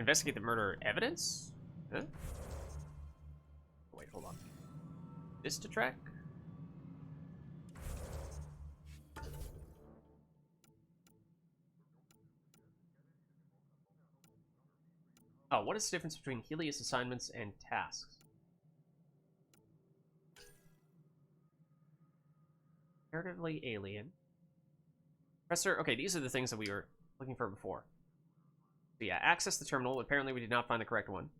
Investigate the murder evidence? Huh? Wait, hold on. This to track? Oh, what is the difference between Helios assignments and tasks? Comparatively alien. Professor, okay, these are the things that we were looking for before. So yeah, access the terminal. Apparently we did not find the correct one.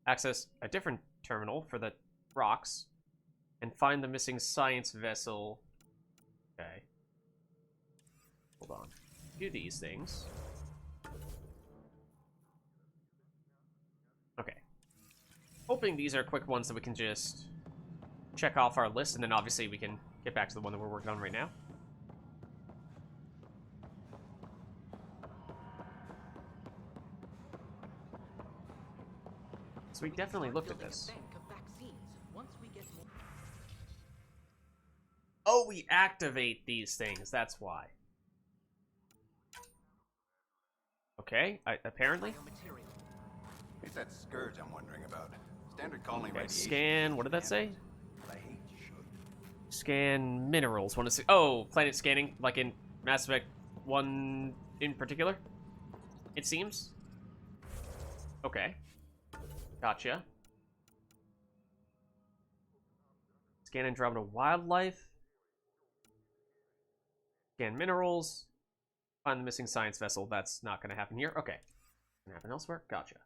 Access a different terminal for the rocks. And find the missing science vessel. Okay. Hold on. Do these things. Okay. Hoping these are quick ones that we can just check off our list, and then obviously we can get back to the one that we're working on right now. So we definitely looked at this. Oh, we activate these things. That's why. Okay, apparently. It's that scourge I'm wondering about. Standard colony Okay, radiation. scan. What did that say? Scan minerals. Want to see? Oh, planet scanning, like in Mass Effect 1 in particular. It seems. Okay. Gotcha. Scan Andromeda wildlife. Scan minerals. Find the missing science vessel. That's not going to happen here. Okay. Can happen elsewhere. Gotcha.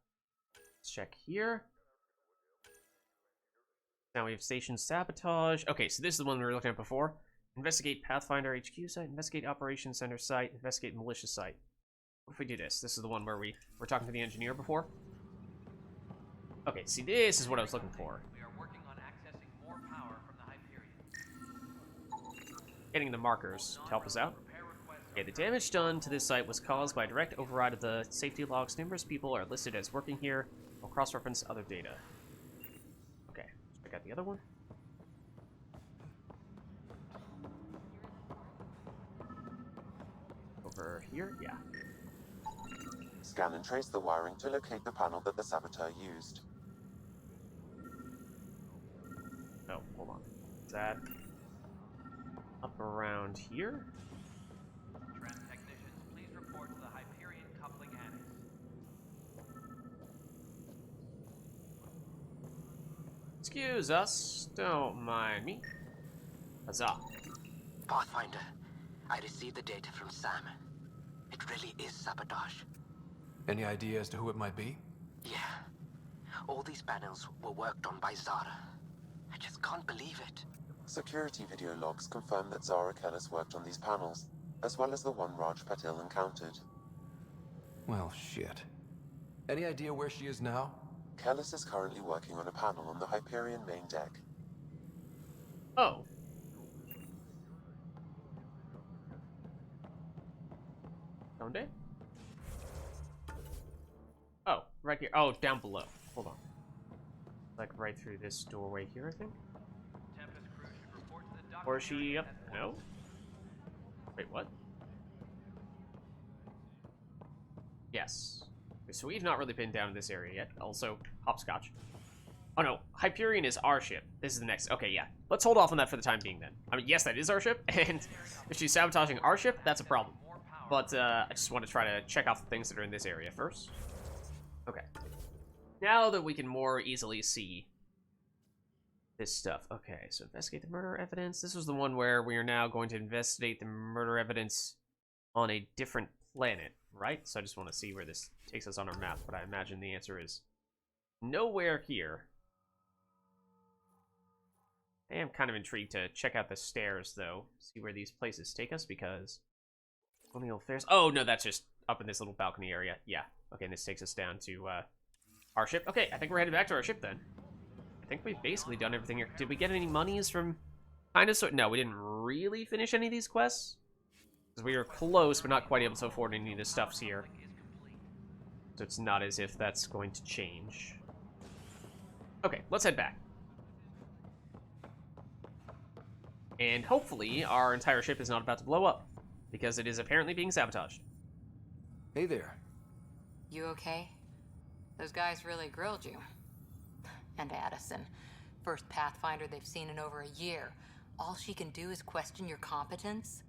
Let's check here. Now we have station sabotage. Okay, so this is the one we were looking at before. Investigate Pathfinder HQ site. Investigate Operations Center site. Investigate Militia site. What if we do this? This is the one where we were talking to the engineer before. Okay, see, this is what I was looking for. We are working on accessing more power from the Hyperion. Getting the markers to help us out. Okay, the damage done to this site was caused by a direct override of the safety logs. Numerous people are listed as working here. I'll cross-reference other data. Okay, check out the other one. Over here, yeah. Scan and trace the wiring to locate the panel that the saboteur used. Oh, hold on. Is that up around here? Trans technicians, please report to the Hyperion coupling annex. Excuse us. Don't mind me. Huzzah. Pathfinder, I received the data from Sam. It really is sabotage. Any idea as to who it might be? Yeah. All these panels were worked on by Zara. I just can't believe it. Security video logs confirm that Zara Kellis worked on these panels, as well as the one Raj Patil encountered. Well, shit. Any idea where she is now? Kellis is currently working on a panel on the Hyperion main deck. Oh. Donde? Oh, right here. Oh, down below. Hold on. Like right through this doorway here, I think. Tempest crew should report to the doctor. Or is she up? No? Wait, what? Yes. Okay, so we've not really been down in this area yet. Also, hopscotch. Oh no, Hyperion is our ship. This is the next. Okay, yeah. Let's hold off on that for the time being then. I mean, yes, that is our ship, and if she's sabotaging our ship, that's a problem. But I just want to try to check off the things that are in this area first. Okay. Now that we can more easily see this stuff. Okay, so investigate the murder evidence. This was the one where we are now going to investigate the murder evidence on a different planet, right? So I just want to see where this takes us on our map, but I imagine the answer is nowhere here. I am kind of intrigued to check out the stairs, though. See where these places take us, because colonial affairs. Oh, no, that's just up in this little balcony area. Yeah. Okay, and this takes us down to our ship. Okay, I think we're headed back to our ship, then. I think we've basically done everything here. Did we get any monies from kind of sort? No, we didn't really finish any of these quests. Because we were close, but not quite able to afford any of the stuffs here. So it's not as if that's going to change. Okay, let's head back. And hopefully our entire ship is not about to blow up, because it is apparently being sabotaged. Hey there. You okay? Those guys really grilled you. And Addison, first pathfinder they've seen in over a year. All she can do is question your competence?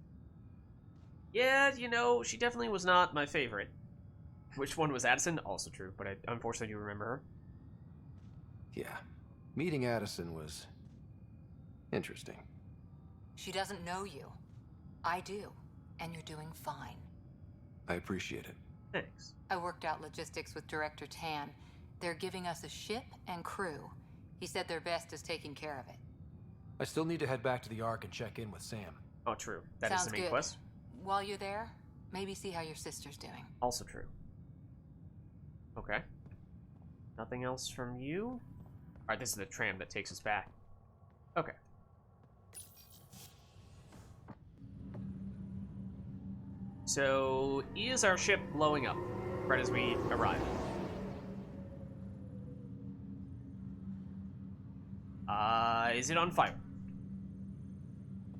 Yeah, you know, she definitely was not my favorite. Which one was Addison? Also true, but I unfortunately do remember her. Yeah. Meeting Addison was interesting. She doesn't know you. I do. And you're doing fine. I appreciate it. Thanks. I worked out logistics with Director Tan. They're giving us a ship and crew. He said their best is taking care of it. I still need to head back to the Ark and check in with Sam. Oh, true. That is Sounds the main good. quest. While you're there, maybe see how your sister's doing. Also true. Okay. Nothing else from you? Alright, this is the tram that takes us back. Okay. So, is our ship blowing up right as we arrive? Is it on fire?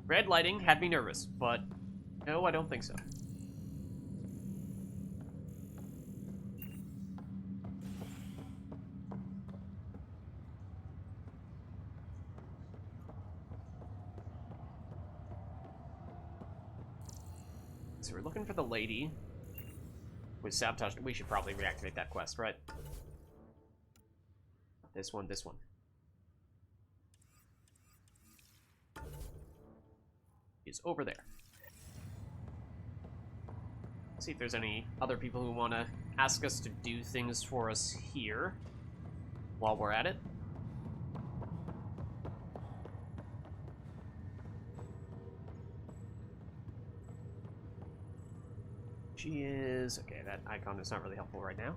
Red lighting had me nervous, but no, I don't think so. So we're looking for the lady with sabotage. We should probably reactivate that quest, right? This one, this one. Is over there. See if there's any other people who want to ask us to do things for us here while we're at it. She is... okay, that icon is not really helpful right now.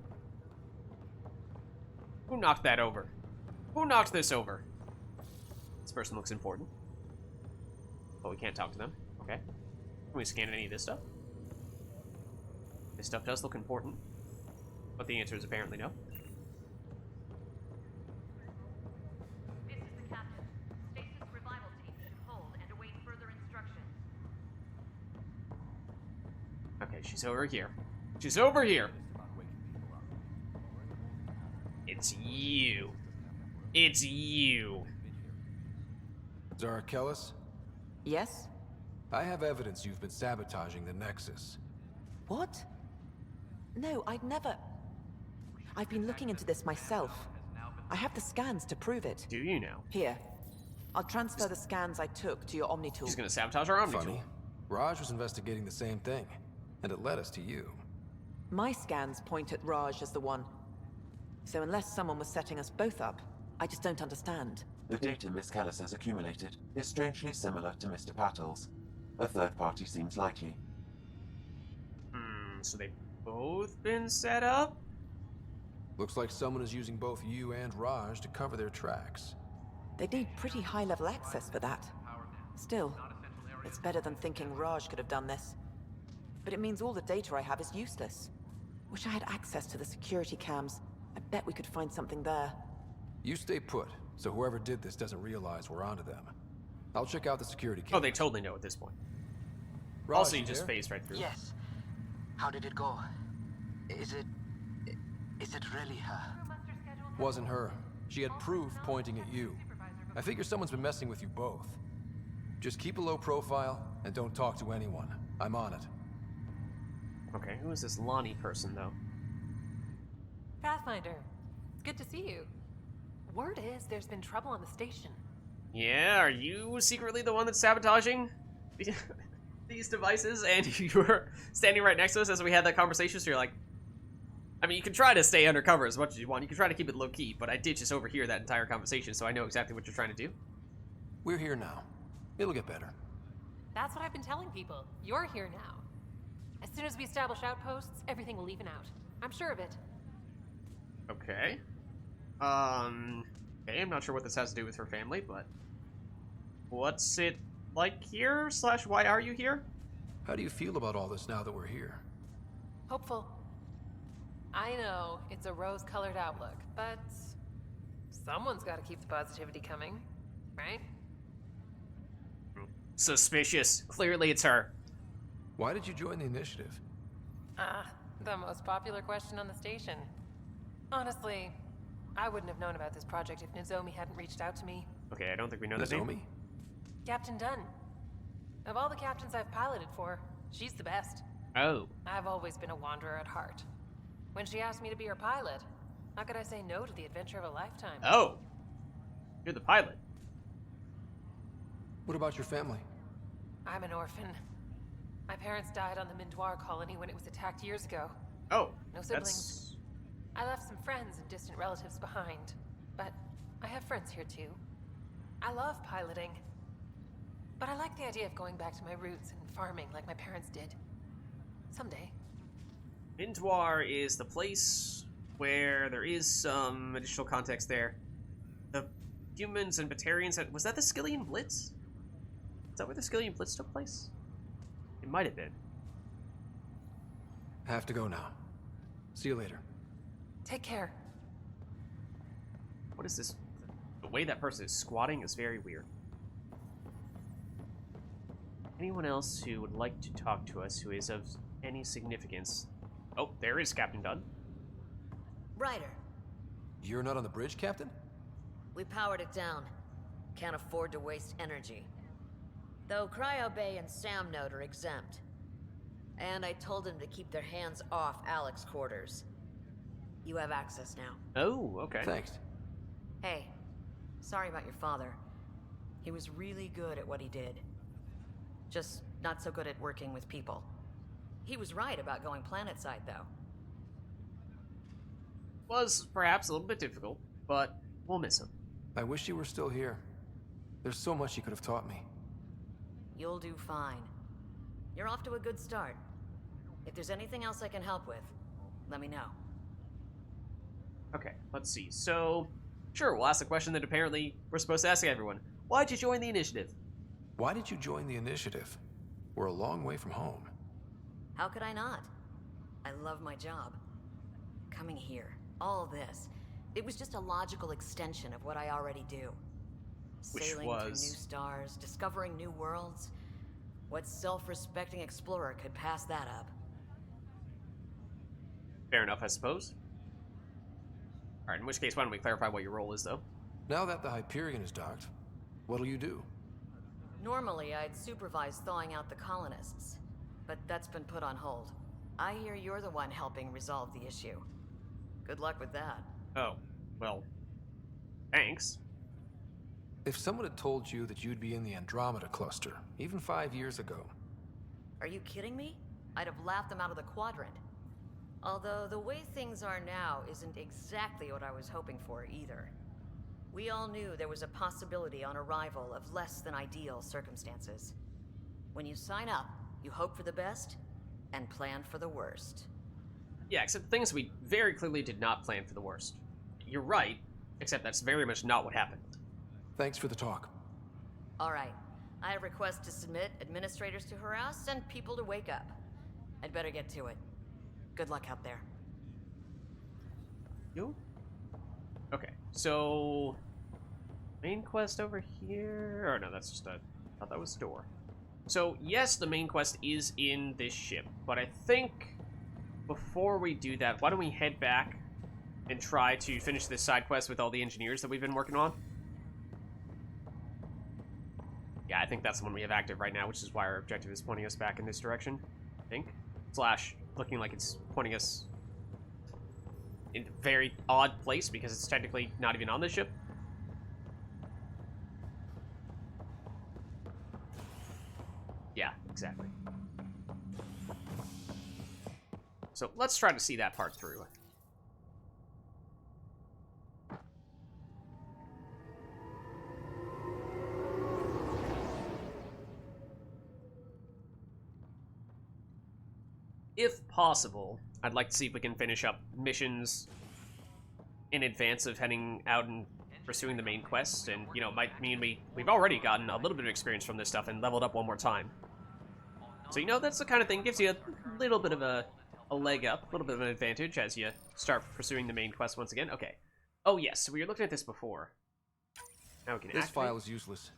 Who knocked that over? Who knocked this over? This person looks important. But we can't talk to them. Okay. Can we scan any of this stuff? This stuff does look important. But the answer is apparently no. This is the captain. Stasis revival team should hold and await further instructions. Okay, she's over here. She's over here! It's you. It's you. Zara Kellis? Yes? I have evidence you've been sabotaging the Nexus. What? No, I'd never... I've been looking into this myself. I have the scans to prove it. Do you now? Here. I'll transfer the scans I took to your Omni tool. She's gonna sabotage our Omni Funny. tool. Raj was investigating the same thing, and it led us to you. My scans point at Raj as the one. So unless someone was setting us both up, I just don't understand. The data Miss Kellis has accumulated is strangely similar to Mr. Pattle's. A third party seems likely. So they've both been set up? Looks like someone is using both you and Raj to cover their tracks. They'd need pretty high-level access for that. Still, it's better than thinking Raj could have done this. But it means all the data I have is useless. Wish I had access to the security cams. I bet we could find something there. You stay put, so whoever did this doesn't realize we're onto them. I'll check out the security Oh, cameras. they totally know at this point. Raj, Also, you you just there? phased right through. Yes. How did it go? Is it really her? Wasn't her. She had proof pointing at you. I figure someone's been messing with you both. Just keep a low profile and don't talk to anyone. I'm on it. Okay, who is this Lonnie person, though? Pathfinder, it's good to see you. Word is there's been trouble on the station. Yeah, are you secretly the one that's sabotaging these devices? And you were standing right next to us as we had that conversation, so you're like... I mean, you can try to stay undercover as much as you want. You can try to keep it low-key, but I did just overhear that entire conversation, so I know exactly what you're trying to do. We're here now. It'll get better. That's what I've been telling people. You're here now. As soon as we establish outposts, everything will even out. I'm sure of it. Okay. Okay, I'm not sure what this has to do with her family, but... What's it like here? / why are you here? How do you feel about all this now that we're here? Hopeful. I know it's a rose-colored outlook, but someone's got to keep the positivity coming, right? Suspicious. Clearly it's her. Why did you join the initiative? The most popular question on the station. Honestly, I wouldn't have known about this project if Nozomi hadn't reached out to me. Okay, I don't think we know that name. Nozomi? Captain Dunn. Of all the captains I've piloted for, she's the best. Oh. I've always been a wanderer at heart. When she asked me to be her pilot, how could I say no to the adventure of a lifetime? Oh. You're the pilot. What about your family? I'm an orphan. My parents died on the Mindoir colony when it was attacked years ago. Oh. No siblings. I left some friends and distant relatives behind, but I have friends here too. I love piloting, but I like the idea of going back to my roots and farming like my parents did. Someday. Mindoir is the place where there is some additional context there. The humans and Batarians... Was that the Skillian Blitz? Is that where the Skillian Blitz took place? It might have been. Have to go now. See you later. Take care. What is this? The way that person is squatting is very weird. Anyone else who would like to talk to us who is of any significance? Oh, there is Captain Dunn. Ryder, You're not on the bridge, Captain? we powered it down. Can't afford to waste energy. Though Cryo Bay and Sam Node are exempt. And I told them to keep their hands off Alec's quarters. You have access now. Oh, okay. Thanks. Hey, sorry about your father. He was really good at what he did. Just not so good at working with people. He was right about going planetside, though. Was perhaps a little bit difficult, but we'll miss him. I wish you were still here. There's so much you could have taught me. You'll do fine. You're off to a good start. If there's anything else I can help with, let me know. Okay, let's see. So, sure, we'll ask the question that apparently we're supposed to ask everyone. Why'd you join the initiative? Why did you join the initiative? We're a long way from home. How could I not? I love my job. Coming here, all this, it was just a logical extension of what I already do. Which Sailing was? through new stars, discovering new worlds. What self-respecting explorer could pass that up? Fair enough, I suppose. Alright, in which case, why don't we clarify what your role is, though? Now that the Hyperion is docked, what'll you do? Normally, I'd supervise thawing out the colonists, but that's been put on hold. I hear you're the one helping resolve the issue. Good luck with that. Oh, well, thanks. If someone had told you that you'd be in the Andromeda cluster, even 5 years ago. Are you kidding me? I'd have laughed them out of the quadrant. Although the way things are now isn't exactly what I was hoping for either. We all knew there was a possibility on arrival of less than ideal circumstances. When you sign up, you hope for the best and plan for the worst. Yeah, except things we very clearly did not plan for the worst. You're right, except that's very much not what happened. Thanks for the talk. All right. I request to submit administrators to harass and people to wake up. I'd better get to it. Good luck out there. You? Okay, so... Main quest over here? Or no, that's just a... I thought that was the door. So, yes, the main quest is in this ship, but I think before we do that, why don't we head back and try to finish this side quest with all the engineers that we've been working on? Yeah, I think that's the one we have active right now, which is why our objective is pointing us back in this direction, I think. Slash, looking like it's pointing us in a very odd place because it's technically not even on the ship. Yeah, exactly. So let's try to see that part through. If possible, I'd like to see if we can finish up missions in advance of heading out and pursuing the main quest. And, you know, might mean we've already gotten a little bit of experience from this stuff and leveled up one more time. So, you know, that's the kind of thing, gives you a little bit of a leg up, a little bit of an advantage as you start pursuing the main quest once again. Okay. Oh, yes, so we were looking at this before. Now we can This activate. file is useless.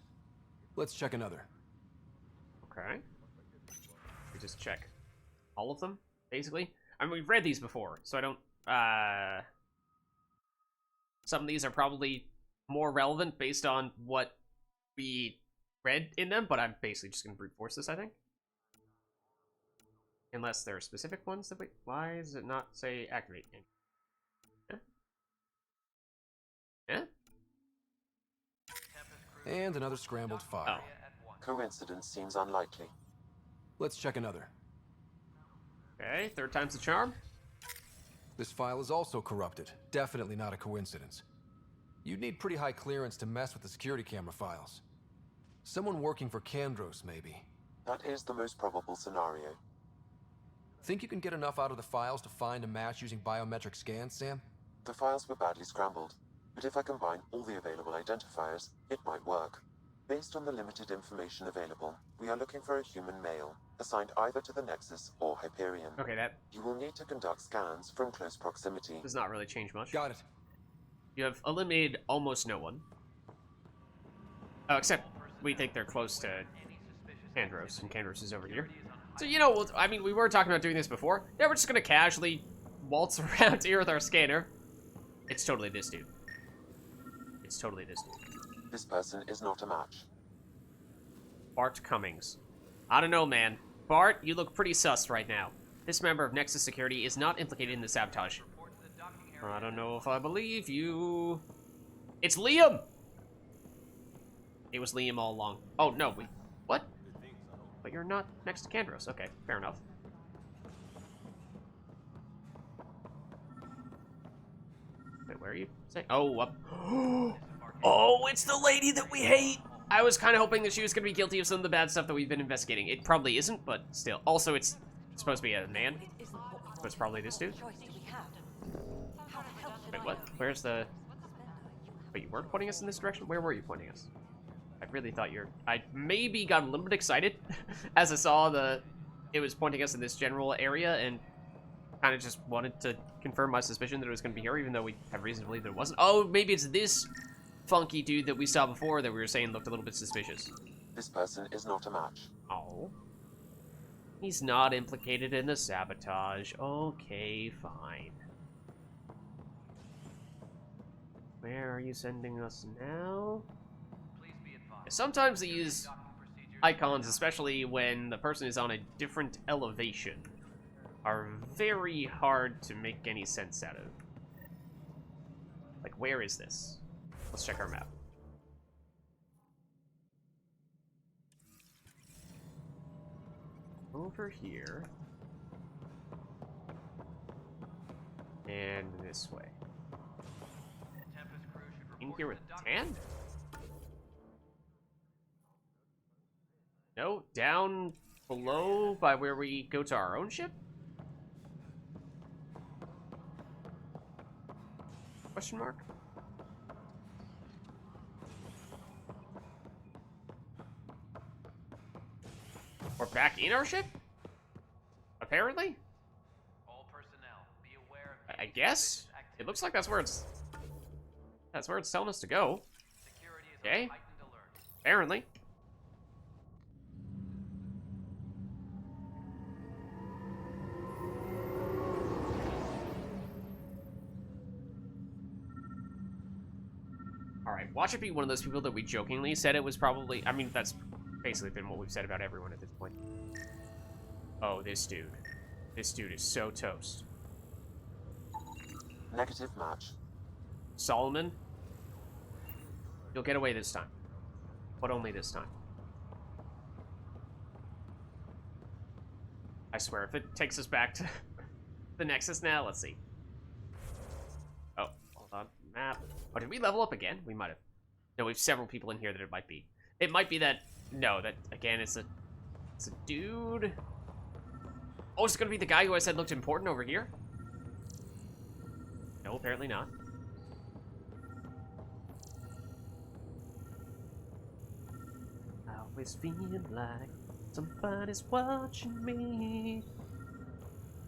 Let's check another. Okay. We just check all of them, basically. I mean, we've read these before, so I don't, some of these are probably more relevant based on what we read in them, but I'm basically just going to brute force this, I think. Unless there are specific ones that we... Why does it not say activate? Yeah? And another scrambled file. Oh. Coincidence seems unlikely. Let's check another. Okay, third time's the charm. This file is also corrupted. Definitely not a coincidence. You'd need pretty high clearance to mess with the security camera files. Someone working for Kandros, maybe. That is the most probable scenario. Think you can get enough out of the files to find a match using biometric scans, Sam? The files were badly scrambled, but if I combine all the available identifiers, it might work. Based on the limited information available, we are looking for a human male, assigned either to the Nexus or Hyperion. Okay, that You will need to conduct scans from close proximity. does not really change much. Got it. You have eliminated almost no one. Oh, except we think they're close to Kandros, and Kandros is over here. So, you know, I mean, we were talking about doing this before. Yeah, we're just gonna casually waltz around here with our scanner. It's totally this dude. It's totally this dude. This person is not a match. Bart Cummings. I don't know, man. Bart, you look pretty sus right now. This member of Nexus Security is not implicated in the sabotage. I don't know if I believe you. It's Liam! It was Liam all along. Oh, no, what? But you're not next to Kandros. Okay, fair enough. Wait, where are you? Oh, up. Oh, it's the lady that we hate! I was kind of hoping that she was going to be guilty of some of the bad stuff that we've been investigating. It probably isn't, but still. Also, it's supposed to be a man. So it's probably this dude. Wait, what? Where's the... Wait, you weren't pointing us in this direction? Where were you pointing us? I really thought I maybe got a little bit excited as I saw it was pointing us in this general area and kind of just wanted to confirm my suspicion that it was going to be here, even though we have reason to believe that it wasn't. Oh, maybe it's this funky dude that we saw before that we were saying looked a little bit suspicious. This person is not a match. Oh. He's not implicated in the sabotage. Okay, fine. Where are you sending us now? Sometimes these icons, especially when the person is on a different elevation, are very hard to make any sense out of. Like, where is this? Let's check our map. Over here. And this way. In here with Tan? No, down below by where we go to our own ship? Question mark? We're back in our ship? Apparently? All personnel, be aware of I guess? It looks like that's where it's telling us to go. security is Okay. on heightened alert. Apparently. Alright, watch it be one of those people that we jokingly said it was probably... I mean, that's basically been what we've said about everyone at this point. Oh, this dude. This dude is so toast. Negative match. Solomon, you'll get away this time. But only this time. I swear, if it takes us back to the Nexus now, let's see. Oh, hold on. Map. Oh, did we level up again? We might have. No, we have several people in here that it might be. It might be that... No, that, again, it's a dude. Oh, it's gonna be the guy who I said looked important over here? No, apparently not. I always feel like somebody's watching me.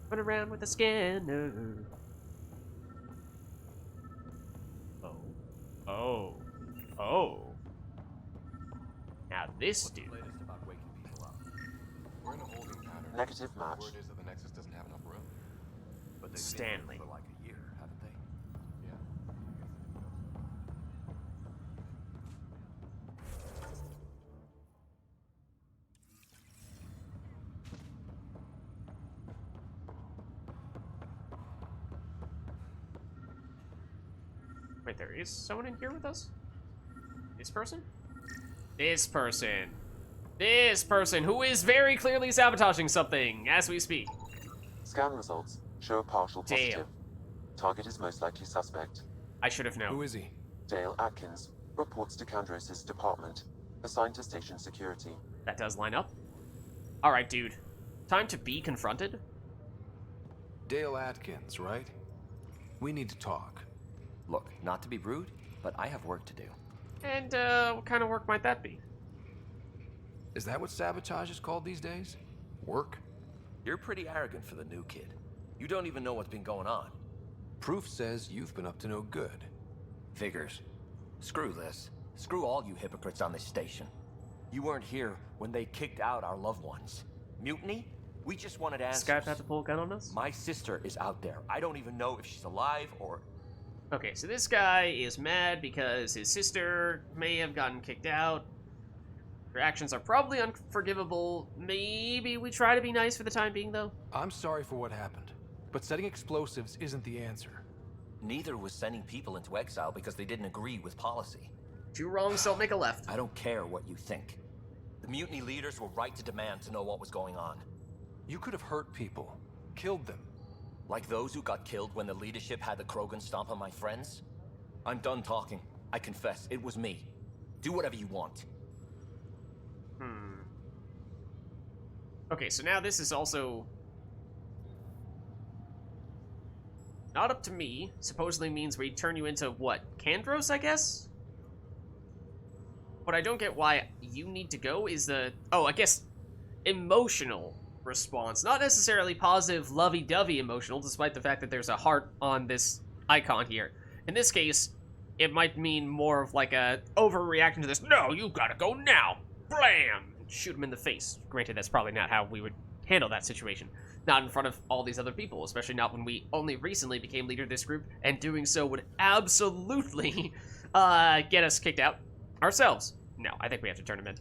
Run around with a scanner. Oh. Oh. Now this dude. We're in a holding pattern. Negative match. Word is that the Nexus doesn't have enough room. But they've been Stanley. here for like a year, haven't they? Yeah. Wait, there is someone in here with us? This person? This person. This person who is very clearly sabotaging something as we speak. Scan results show a partial Damn. positive. Target is most likely suspect. I should have known. Who is he? Dale Atkins reports to Kandros' department, assigned to station security. That does line up. Alright, dude. Time to be confronted? Dale Atkins, right? We need to talk. Look, not to be rude, but I have work to do. And, what kind of work might that be? Is that what sabotage is called these days? Work? You're pretty arrogant for the new kid. You don't even know what's been going on. Proof says you've been up to no good. Figures. Screw this. Screw all you hypocrites on this station. You weren't here when they kicked out our loved ones. Mutiny? We just wanted answers. This guy about to pull a gun on us? My sister is out there. I don't even know if she's alive or... Okay, so this guy is mad because his sister may have gotten kicked out. Her actions are probably unforgivable. Maybe we try to be nice for the time being, though? I'm sorry for what happened, but setting explosives isn't the answer. Neither was sending people into exile because they didn't agree with policy. Two wrongs don't make a left. I don't care what you think. The mutiny leaders were right to demand to know what was going on. You could have hurt people, killed them. Like those who got killed when the leadership had the Krogan stomp on my friends? I'm done talking. I confess, it was me. Do whatever you want. Okay, so now this is also... not up to me. Supposedly means we turn you into, what, Kandros, I guess? What I don't get why you need to go is the... oh, I guess emotional response. Not necessarily positive, lovey-dovey emotional, despite the fact that there's a heart on this icon here. In this case, it might mean more of like a overreaction to this, no, you gotta go now! Blam! Shoot him in the face. Granted, that's probably not how we would handle that situation. Not in front of all these other people, especially not when we only recently became leader of this group, and doing so would absolutely get us kicked out ourselves. No, I think we have to turn him in.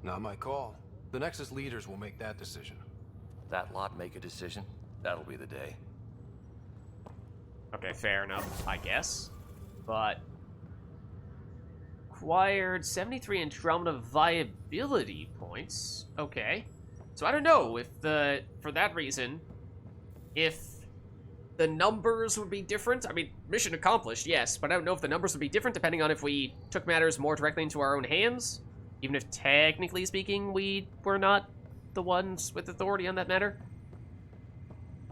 Not my call. The Nexus leaders will make that decision. That lot make a decision. That'll be the day. Okay, fair enough, I guess. But... acquired 73 Andromeda viability points. Okay. So I don't know if for that reason, if the numbers would be different. I mean, mission accomplished, yes, but I don't know if the numbers would be different depending on if we took matters more directly into our own hands. Even if, technically speaking, we were not the ones with authority on that matter.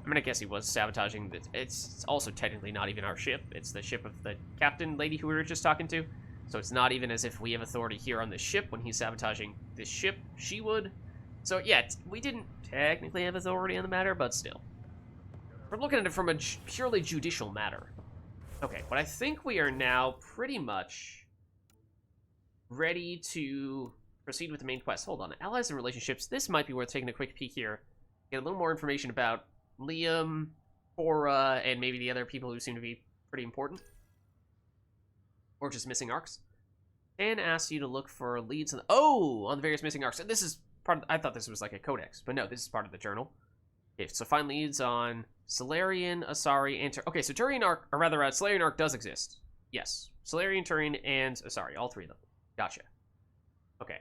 I mean, I guess he was sabotaging. It's also technically not even our ship. It's the ship of the captain lady who we were just talking to. So it's not even as if we have authority here on this ship when he's sabotaging this ship. She would. So, yeah, we didn't technically have authority on the matter, but still. We're looking at it from a purely judicial matter. Okay, but I think we are now pretty much ready to proceed with the main quest. Hold on. Allies and relationships. This might be worth taking a quick peek here. Get a little more information about Liam, Cora, and maybe the other people who seem to be pretty important. Or just missing arcs. Dan asks you to look for leads on the various missing arcs. And this is part of, I thought this was like a codex, but no, this is part of the journal. Okay, so find leads on Solarian, Asari, and okay, so Turian arc, or rather, Solarian arc does exist. Yes, Solarian, Turian, and Asari, all three of them. Gotcha. Okay.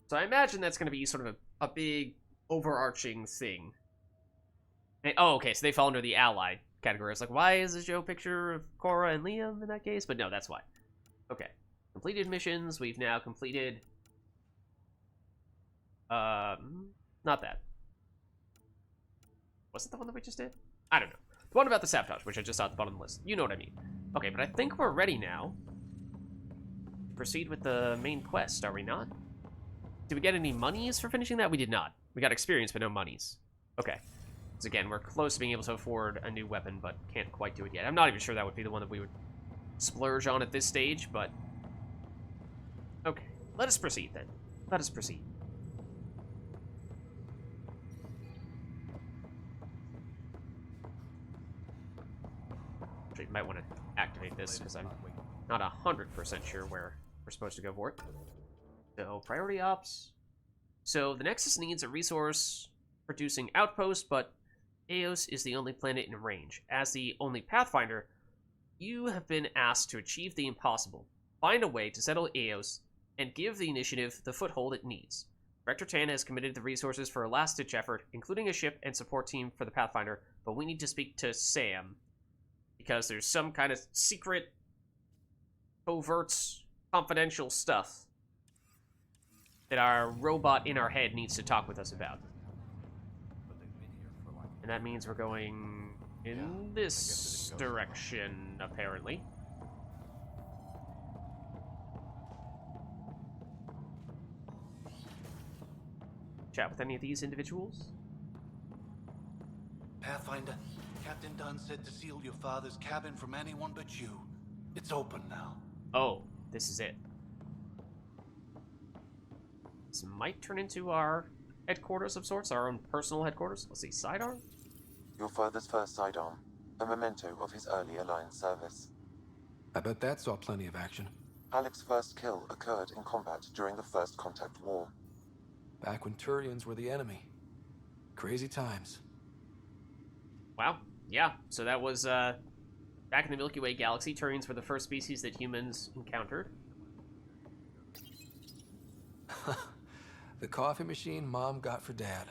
So I imagine that's going to be sort of a big overarching thing. And, oh, okay, so they fall under the allied category. It's like, why is this Joe picture of Cora and Liam in that case? But no, that's why. Okay. Completed missions. We've now completed... not that. Was it the one that we just did? I don't know. The one about the sabotage, which I just saw at the bottom of the list. You know what I mean. Okay, but I think we're ready now. Proceed with the main quest, are we not? Did we get any monies for finishing that? We did not. We got experience, but no monies. Okay. So again, we're close to being able to afford a new weapon, but can't quite do it yet. I'm not even sure that would be the one that we would splurge on at this stage, but... okay. Let us proceed, then. Let us proceed. Actually, might want to activate this, because I'm not 100% sure where we're supposed to go for it. So, priority ops. So, the Nexus needs a resource-producing outpost, but Eos is the only planet in range. As the only Pathfinder, You have been asked to achieve the impossible. Find a way to settle Eos and give the initiative the foothold it needs. Director Tan has committed the resources for a last-ditch effort, including a ship and support team for the Pathfinder, but we need to speak to Sam, because there's some kind of secret, covert, confidential stuff that our robot in our head needs to talk with us about. And that means we're going in this direction, apparently. Chat with any of these individuals? Pathfinder, Captain Dunn said to seal your father's cabin from anyone but you. It's open now. Oh, this is it. This might turn into our headquarters of sorts, our own personal headquarters. Let's see, sidearm? Your father's first sidearm, a memento of his early Alliance service. I bet that saw plenty of action. Alec's first kill occurred in combat during the First Contact War. Back when Turians were the enemy. Crazy times. Wow, yeah, so that was, back in the Milky Way galaxy, Turians were the first species that humans encountered. The coffee machine Mom got for Dad.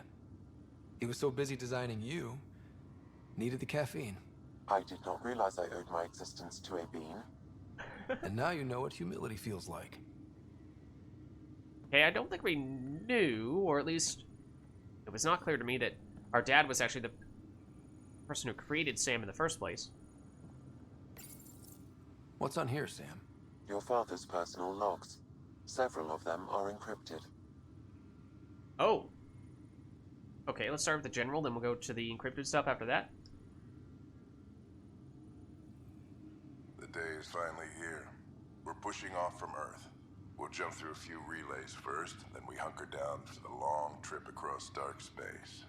He was so busy designing you, needed the caffeine. I did not realize I owed my existence to a bean. And now you know what humility feels like. Hey, I don't think we knew, or at least it was not clear to me that our dad was actually the person who created Sam in the first place. What's on here, Sam? Your father's personal logs. Several of them are encrypted. Oh. Okay, let's start with the general, then we'll go to the encrypted stuff after that. The day is finally here. We're pushing off from Earth. We'll jump through a few relays first, then we hunker down for the long trip across dark space.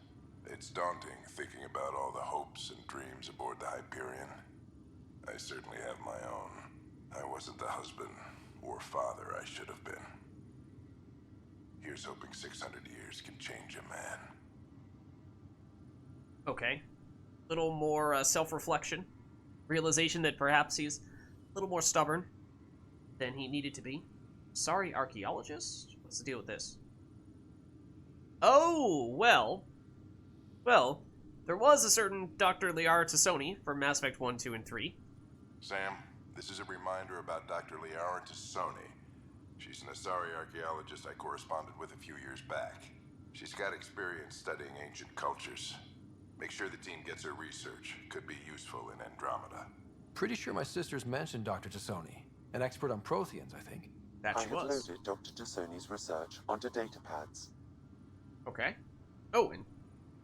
It's daunting thinking about all the hopes and dreams aboard the Hyperion. I certainly have my own. I wasn't the husband or father I should have been. Here's hoping 600 years can change a man. Okay. A little more self-reflection. Realization that perhaps he's a little more stubborn than he needed to be. Sorry, archaeologist? What's the deal with this? Oh, well. Well, there was a certain Dr. Liara Tassoni from Mass Effect 1, 2, and 3. Sam, this is a reminder about Dr. Liara Tassoni. She's an Asari archaeologist I corresponded with a few years back. She's got experience studying ancient cultures. Make sure the team gets her research. Could be useful in Andromeda. Pretty sure my sisters mentioned Dr. Tassoni. An expert on Protheans, I think. That I she have was. loaded Dr. Tassoni's research onto datapads. Okay. Oh, and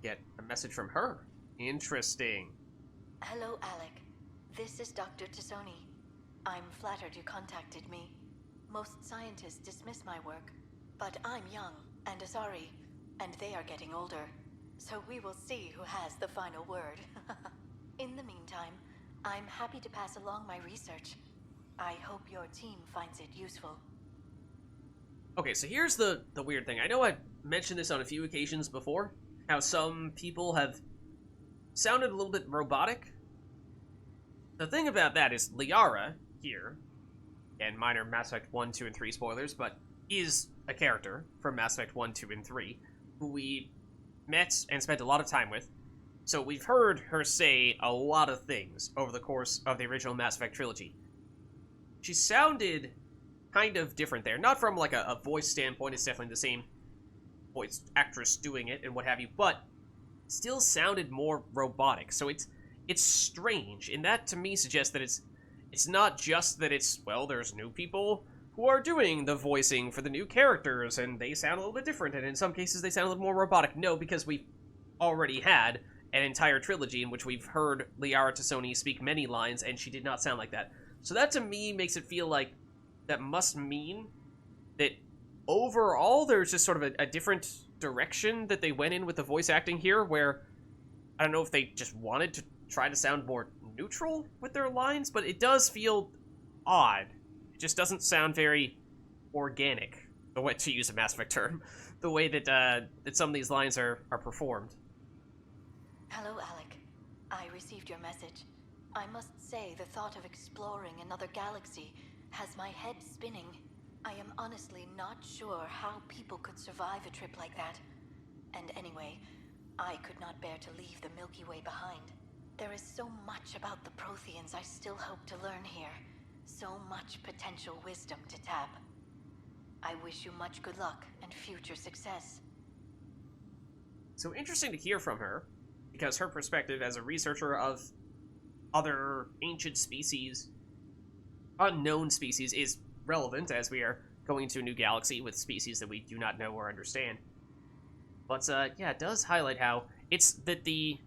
get a message from her. Interesting. Hello, Alec. This is Dr. Tassoni. I'm flattered you contacted me. Most scientists dismiss my work, but I'm young and Asari, and they are getting older. So we will see who has the final word. In the meantime, I'm happy to pass along my research. I hope your team finds it useful. Okay, so here's the weird thing. I know I mentioned this on a few occasions before, how some people have sounded a little bit robotic. The thing about that is Liara here, and minor Mass Effect 1, 2, and 3 spoilers, but is a character from Mass Effect 1, 2, and 3, who we met and spent a lot of time with. So we've heard her say a lot of things over the course of the original Mass Effect trilogy. She sounded kind of different there. Not from like a voice standpoint, it's definitely the same voice actress doing it and what have you, but still sounded more robotic. So it's strange, and that to me suggests that it's not just that it's, well, there's new people who are doing the voicing for the new characters, and they sound a little bit different, and in some cases they sound a little more robotic. No, because we've already had an entire trilogy in which we've heard Liara Tassoni speak many lines, and she did not sound like that. So that to me makes it feel like that must mean that overall there's just sort of a different direction that they went in with the voice acting here, where I don't know if they just wanted to try to sound more neutral with their lines, but it does feel odd. It just doesn't sound very organic, the way, to use a Mass Effect term, the way that that some of these lines are performed. Hello, Alec. I received your message. I must say the thought of exploring another galaxy has my head spinning. I am honestly not sure how people could survive a trip like that. And anyway, I could not bear to leave the Milky Way behind. There is so much about the Protheans I still hope to learn here. So much potential wisdom to tap. I wish you much good luck and future success. So interesting to hear from her, because her perspective as a researcher of other ancient species, unknown species, is relevant as we are going to a new galaxy with species that we do not know or understand. But yeah, it does highlight how it's the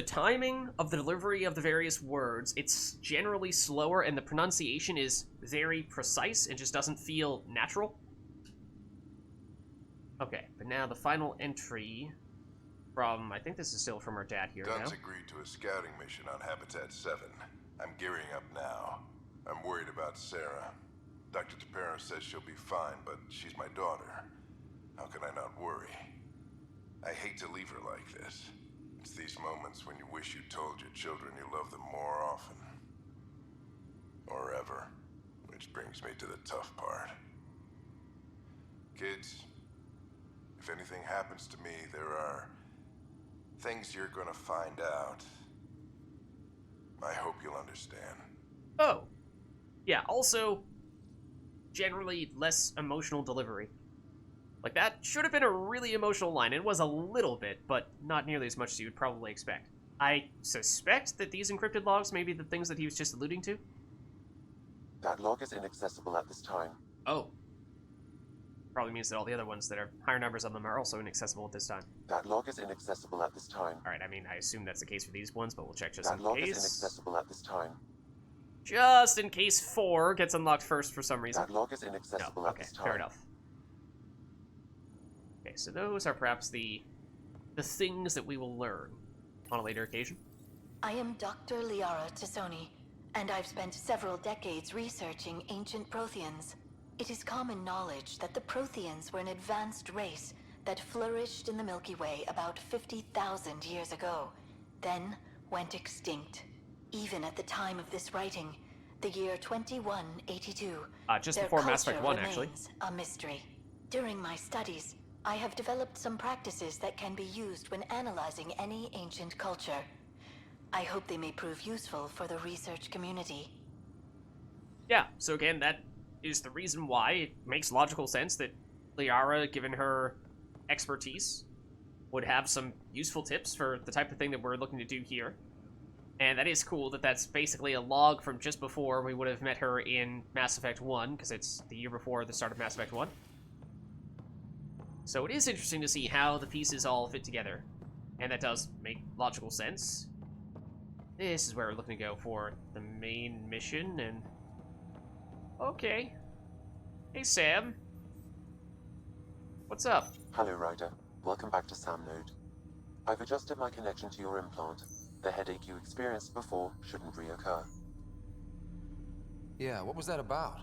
timing of the delivery of the various words. It's generally slower, and the pronunciation is very precise and just doesn't feel natural. Okay, but now the final entry from, I think this is still from her dad here Dunn's now. agreed to a scouting mission on Habitat 7. I'm gearing up now. I'm worried about Sarah. Dr. Tapero says she'll be fine, but she's my daughter. How can I not worry? I hate to leave her like this. It's these moments when you wish you told your children you love them more often. Or ever. Which brings me to the tough part. Kids, if anything happens to me, there are things you're gonna find out. I hope you'll understand. Oh. Yeah, also, generally less emotional delivery. Like, that should have been a really emotional line. It was a little bit, but not nearly as much as you would probably expect. I suspect that these encrypted logs may be the things that he was just alluding to. That log is inaccessible at this time. Oh. Probably means that all the other ones that are higher numbers on them are also inaccessible at this time. That log is inaccessible at this time. Alright, I mean, I assume that's the case for these ones, but we'll check just in case. That log is inaccessible at this time. Just in case 4 gets unlocked first for some reason. That log is inaccessible at this time. Fair enough. Okay, so those are perhaps the things that we will learn on a later occasion. I am Dr. Liara Tassoni, and I've spent several decades researching ancient Protheans. It is common knowledge that the Protheans were an advanced race that flourished in the Milky Way about 50,000 years ago, then went extinct. Even at the time of this writing, the year 2182, just their before Mass culture Effect 1, actually. remains a mystery. During my studies, I have developed some practices that can be used when analyzing any ancient culture. I hope they may prove useful for the research community. Yeah, so again, that is the reason why it makes logical sense that Liara, given her expertise, would have some useful tips for the type of thing that we're looking to do here. And that is cool that that's basically a log from just before we would have met her in Mass Effect 1, because it's the year before the start of Mass Effect 1. So it is interesting to see how the pieces all fit together. And that does make logical sense. This is where we're looking to go for the main mission, and... Okay. Hey, Sam. What's up? Hello, Ryder. Welcome back to Sam Node. I've adjusted my connection to your implant. The headache you experienced before shouldn't reoccur. Yeah, what was that about?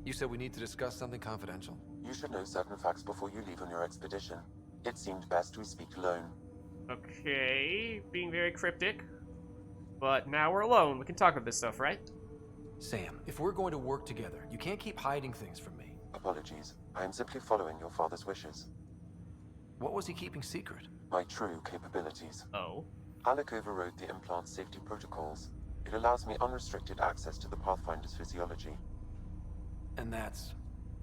You said we need to discuss something confidential. You should know certain facts before you leave on your expedition. It seemed best we speak alone. Okay, being very cryptic. But now we're alone. We can talk about this stuff, right? Sam, if we're going to work together, you can't keep hiding things from me. Apologies. I am simply following your father's wishes. What was he keeping secret? My true capabilities. Oh? Alec overrode the implant's safety protocols. It allows me unrestricted access to the Pathfinder's physiology. And that's...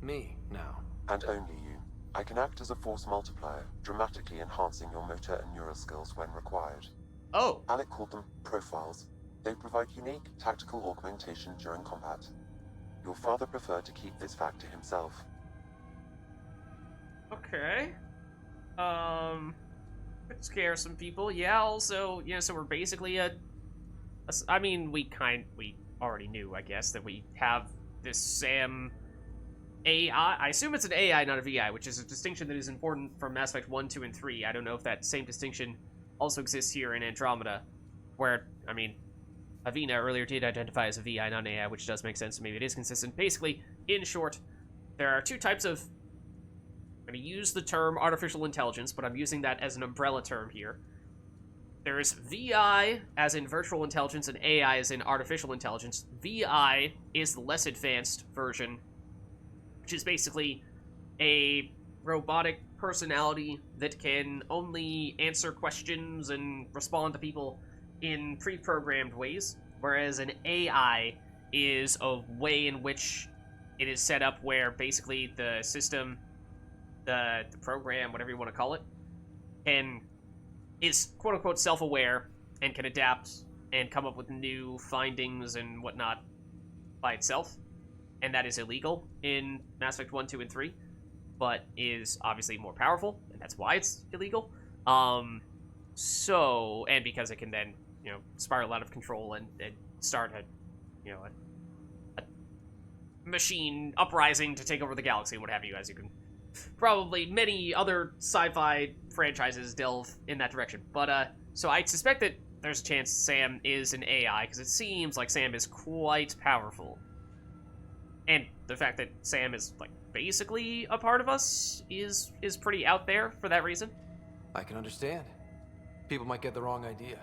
me, now. And only you. I can act as a force multiplier, dramatically enhancing your motor and neural skills when required. Oh! Alec called them profiles. They provide unique tactical augmentation during combat. Your father preferred to keep this fact to himself. Okay. Could scare some people. Yeah, also, yeah, so we're basically I mean, we already knew, I guess, that we have this Sam AI. I assume it's an AI, not a VI, which is a distinction that is important from Mass Effect 1, 2, and 3. I don't know if that same distinction also exists here in Andromeda, where, I mean, Avina earlier did identify as a VI, not an AI, which does make sense, so maybe it is consistent. Basically, in short, there are two types of... I'm going to use the term artificial intelligence, but I'm using that as an umbrella term here. there's VI, as in virtual intelligence, and AI, as in artificial intelligence. VI is the less advanced version, which is basically a robotic personality that can only answer questions and respond to people in pre-programmed ways, whereas an AI is a way in which it is set up where basically the system, the program, whatever you want to call it, is quote-unquote self-aware and can adapt and come up with new findings and whatnot by itself. And that is illegal in Mass Effect 1, 2, and 3, but is obviously more powerful, and that's why it's illegal. And because it can then, spiral out of control and start a machine uprising to take over the galaxy and what have you, as you can probably many other sci-fi franchises delve in that direction. But so I suspect that there's a chance Sam is an AI, because it seems like Sam is quite powerful. And the fact that Sam is, like, basically a part of us is pretty out there for that reason. I can understand. People might get the wrong idea.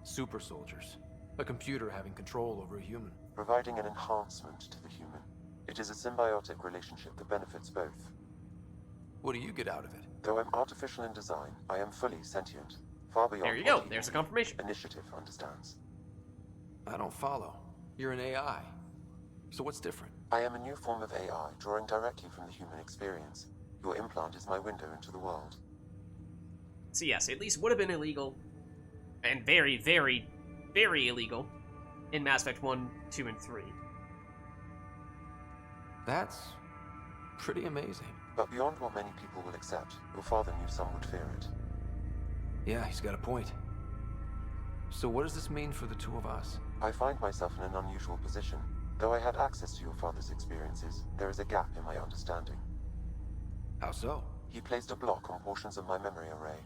Super soldiers. A computer having control over a human. Providing an enhancement to the human. It is a symbiotic relationship that benefits both. What do you get out of it? Though I'm artificial in design, I am fully sentient. Far beyond there you go. There's a confirmation. Initiative understands. I don't follow. You're an AI. So what's different? I am a new form of AI, drawing directly from the human experience. Your implant is my window into the world. So yes, at least would have been illegal, and very, very, very illegal, in Mass Effect 1, 2, and 3. That's pretty amazing. But beyond what many people will accept, your father knew some would fear it. Yeah, he's got a point. So what does this mean for the two of us? I find myself in an unusual position. Though I had access to your father's experiences, there is a gap in my understanding. How so? He placed a block on portions of my memory array.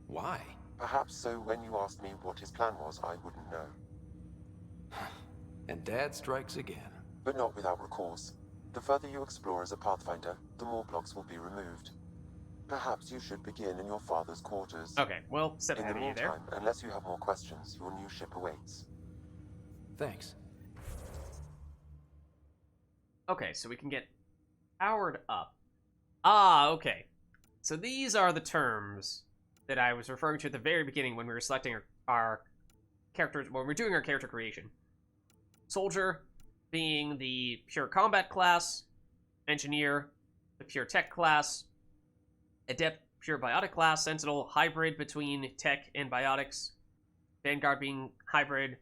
Why? Perhaps so when you asked me what his plan was, I wouldn't know. And Dad strikes again. But not without recourse. The further you explore as a pathfinder, the more blocks will be removed. Perhaps you should begin in your father's quarters. Okay, well, step in ahead the of you there. meantime, unless you have more questions, your new ship awaits. Thanks. Okay, so we can get powered up. Ah, okay. So these are the terms that I was referring to at the very beginning when we were selecting our characters, when we were doing our character creation. Soldier being the pure combat class, engineer, the pure tech class, adept, pure biotic class, sentinel, hybrid between tech and biotics, vanguard being hybrid,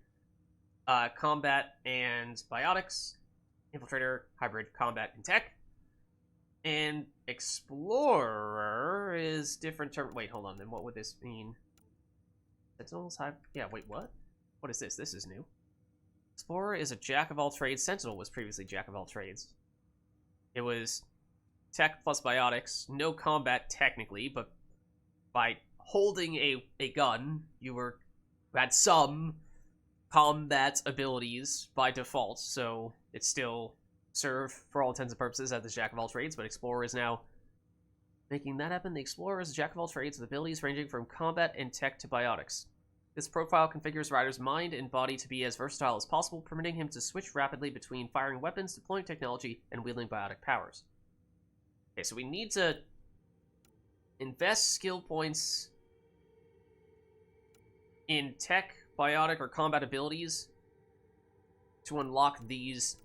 combat and biotics, infiltrator, hybrid, combat, and tech, and explorer is different term. Wait, hold on, then what would this mean? Sentinels, yeah, wait, what? What is this? This is new. Explorer is a jack of all trades. Sentinel was previously jack of all trades. It was tech plus biotics, no combat technically, but by holding a gun, you had some combat abilities by default, so it still served for all intents and purposes as the jack of all trades, but Explorer is now making that happen. The Explorer is a jack of all trades with abilities ranging from combat and tech to biotics. This profile configures Ryder's mind and body to be as versatile as possible, permitting him to switch rapidly between firing weapons, deploying technology, and wielding biotic powers. Okay, so we need to invest skill points in tech, biotic, or combat abilities to unlock these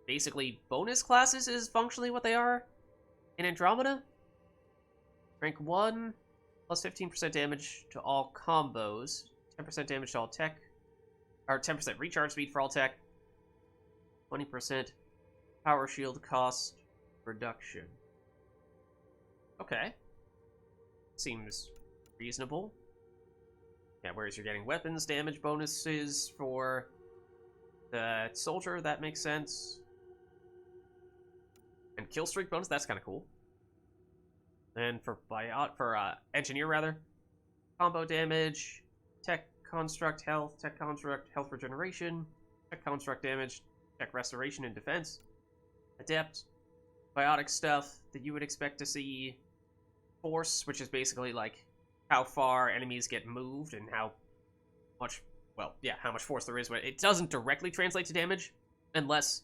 basically bonus classes is functionally what they are in Andromeda. Rank 1, plus 15% damage to all combos, 10% damage to all tech, or 10% recharge speed for all tech, 20% power shield cost reduction. Okay. Seems reasonable. Yeah, whereas you're getting weapons damage bonuses for the soldier, that makes sense. And kill streak bonus, that's kind of cool. And for engineer rather, combo damage, tech construct health regeneration, tech construct damage, tech restoration and defense, adept, biotic stuff that you would expect to see, force, which is basically like how far enemies get moved and how much, well, yeah, how much force there is. But it doesn't directly translate to damage unless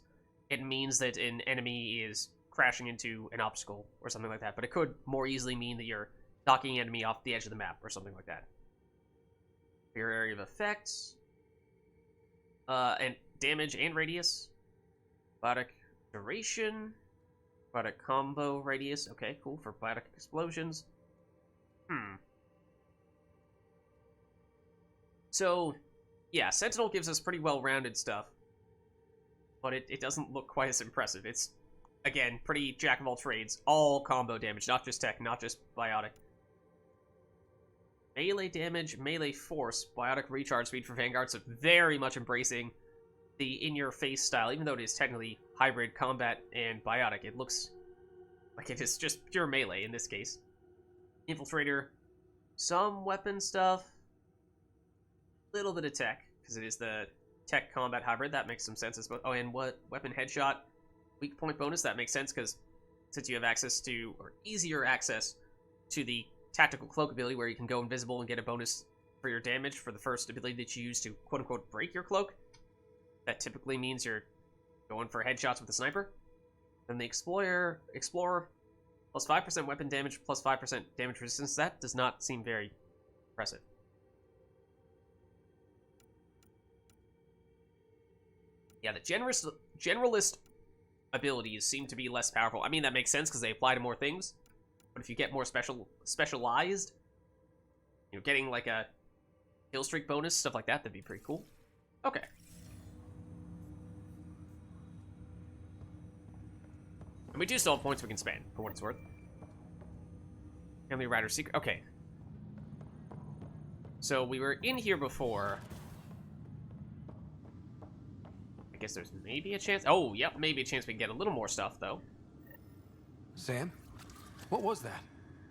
it means that an enemy is crashing into an obstacle or something like that. But it could more easily mean that you're knocking an enemy off the edge of the map or something like that. Your area of effects, and damage and radius, biotic duration, biotic combo radius. Okay, cool for biotic explosions. So, yeah, Sentinel gives us pretty well-rounded stuff, but it doesn't look quite as impressive. It's, again, pretty jack-of-all-trades, all combo damage, not just tech, not just biotic. Melee damage, melee force, biotic recharge speed for Vanguard, so very much embracing the in-your-face style, even though it is technically hybrid combat and biotic. It looks like it is just pure melee in this case. Infiltrator, some weapon stuff, little bit of tech, because it is the tech combat hybrid. That makes some sense. Oh, and what weapon headshot, weak point bonus. That makes sense because since you have access to, or easier access to the tactical cloak ability, where you can go invisible and get a bonus for your damage for the first ability that you use to quote unquote break your cloak. That typically means you're going for headshots with the sniper. Then the Explorer, plus 5% weapon damage, plus 5% damage resistance. That does not seem very impressive. Yeah, the generalist abilities seem to be less powerful. I mean, that makes sense because they apply to more things. But if you get more specialized, you know, getting like a kill streak bonus, stuff like that, that'd be pretty cool. Okay. And we do still have points we can spend, for what it's worth. Family Ryder secret. Okay. So we were in here before. I guess there's maybe a chance. Oh, yep, maybe a chance we can get a little more stuff, though. Sam? What was that?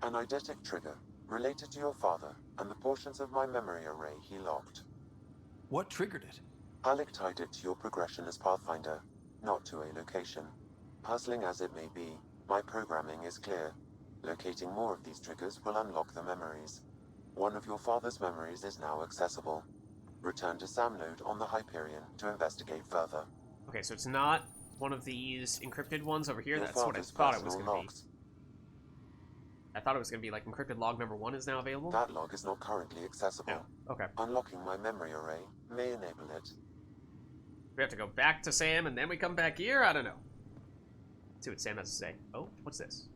An eidetic trigger, related to your father, and the portions of my memory array he locked. What triggered it? Alec tied it to your progression as Pathfinder, not to a location. Puzzling as it may be, my programming is clear. Locating more of these triggers will unlock the memories. One of your father's memories is now accessible. Return to Sam node on the Hyperion to investigate further. Okay, so it's not one of these encrypted ones over here. Your That's what I father's thought it was personal going to be. I thought it was going to be like encrypted log number 1 is now available. That log is not currently accessible. No. Okay. Unlocking my memory array may enable it. We have to go back to Sam and then we come back here? I don't know. Let's see what Sam has to say. Oh, what's this?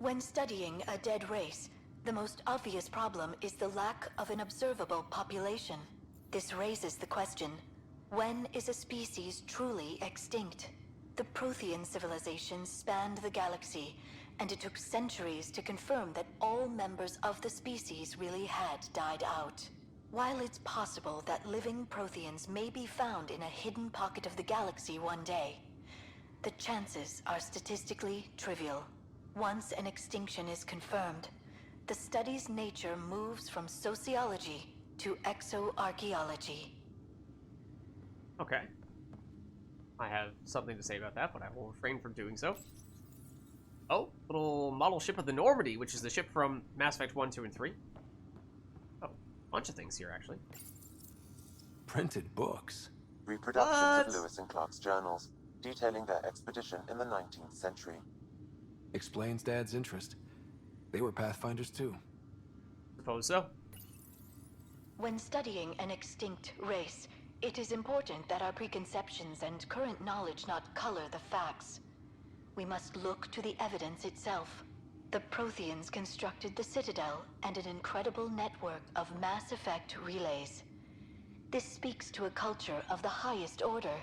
When studying a dead race, the most obvious problem is the lack of an observable population. This raises the question, when is a species truly extinct? The Prothean civilization spanned the galaxy, and it took centuries to confirm that all members of the species really had died out. While it's possible that living Protheans may be found in a hidden pocket of the galaxy one day, the chances are statistically trivial. Once an extinction is confirmed, the study's nature moves from sociology to exoarchaeology. Okay. I have something to say about that, but I will refrain from doing so. Oh, little model ship of the Normandy, which is the ship from Mass Effect 1, 2, and 3. Oh, bunch of things here, actually. Printed books. Reproductions of Lewis and Clark's journals, detailing their expedition in the 19th century. Explains Dad's interest. They were Pathfinders too. Suppose so. When studying an extinct race, it is important that our preconceptions and current knowledge not color the facts. We must look to the evidence itself. The Protheans constructed the Citadel and an incredible network of Mass Effect relays. This speaks to a culture of the highest order.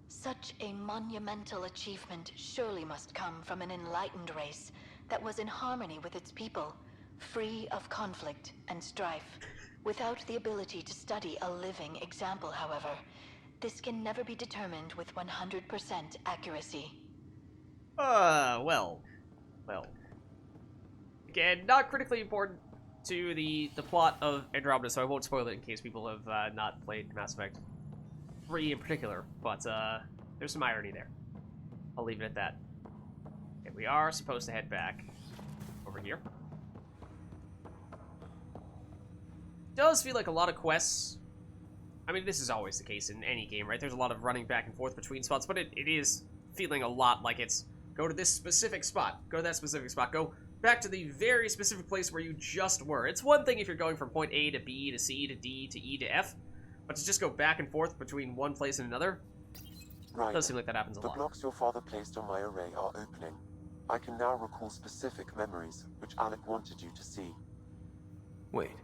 Such a monumental achievement surely must come from an enlightened race that was in harmony with its people, free of conflict and strife. Without the ability to study a living example, however, this can never be determined with 100% accuracy. Well. Again, not critically important to the plot of Andromeda, so I won't spoil it in case people have not played Mass Effect 3 in particular, but there's some irony there. I'll leave it at that. Okay, we are supposed to head back over here. does feel like a lot of quests. I mean, this is always the case in any game, right? There's a lot of running back and forth between spots, but it is feeling a lot like it's go to this specific spot, go to that specific spot, go back to the very specific place where you just were. It's one thing if you're going from point A to B to C to D to E to F, but to just go back and forth between one place and another, Right. does seem like that happens a The lot. blocks your father placed on my array are opening. I can now recall specific memories, which Alec wanted you to see. Wait,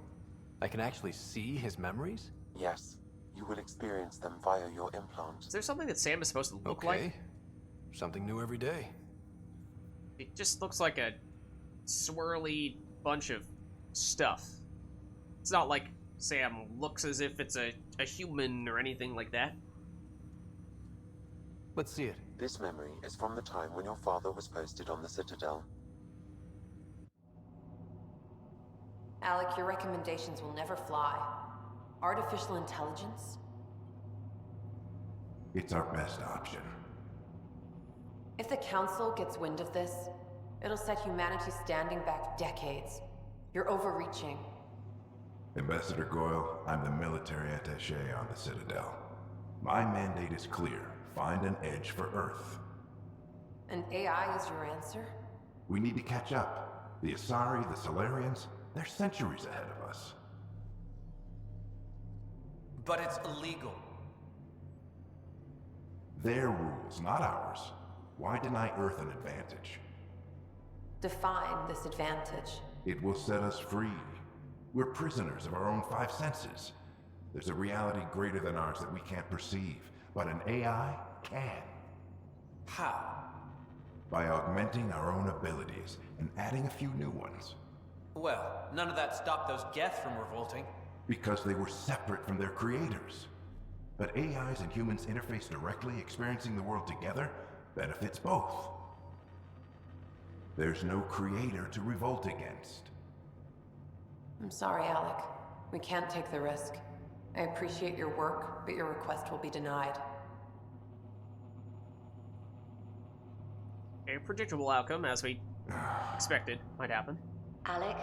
I can actually see his memories? Yes. You will experience them via your implant. Is there something that Sam is supposed to look Okay. like? Something new every day. It just looks like a swirly bunch of stuff. It's not like Sam looks as if it's a human or anything like that. Let's see it. This memory is from the time when your father was posted on the Citadel. Alec, your recommendations will never fly. Artificial intelligence? It's our best option. If the Council gets wind of this, it'll set humanity standing back decades. You're overreaching. Ambassador Goyle, I'm the military attaché on the Citadel. My mandate is clear. Find an edge for Earth. And AI is your answer? We need to catch up. The Asari, the Solarians, they're centuries ahead of us. But it's illegal. Their rules, not ours. Why deny Earth an advantage? Define this advantage. It will set us free. We're prisoners of our own five senses. There's a reality greater than ours that we can't perceive, but an AI can. How? By augmenting our own abilities and adding a few new ones. Well, none of that stopped those Geth from revolting. Because they were separate from their creators. But AIs and humans interface directly, experiencing the world together, benefits both. There's no creator to revolt against. I'm sorry, Alec. We can't take the risk. I appreciate your work, but your request will be denied. A predictable outcome, as we expected might happen. Alec,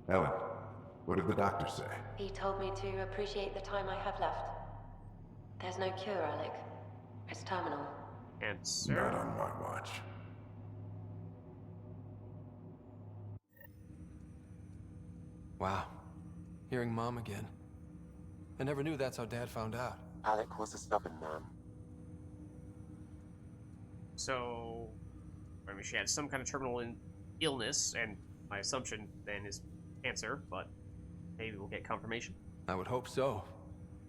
Ellen, what did the doctor say? he told me to appreciate the time I have left. There's no cure, Alec. It's terminal. Answer. Not on my watch. Wow. Hearing Mom again. I never knew that's how Dad found out. Alec was a stubborn man. So, I mean, she had some kind of terminal illness, and my assumption then is answer, but maybe we'll get confirmation. I would hope so.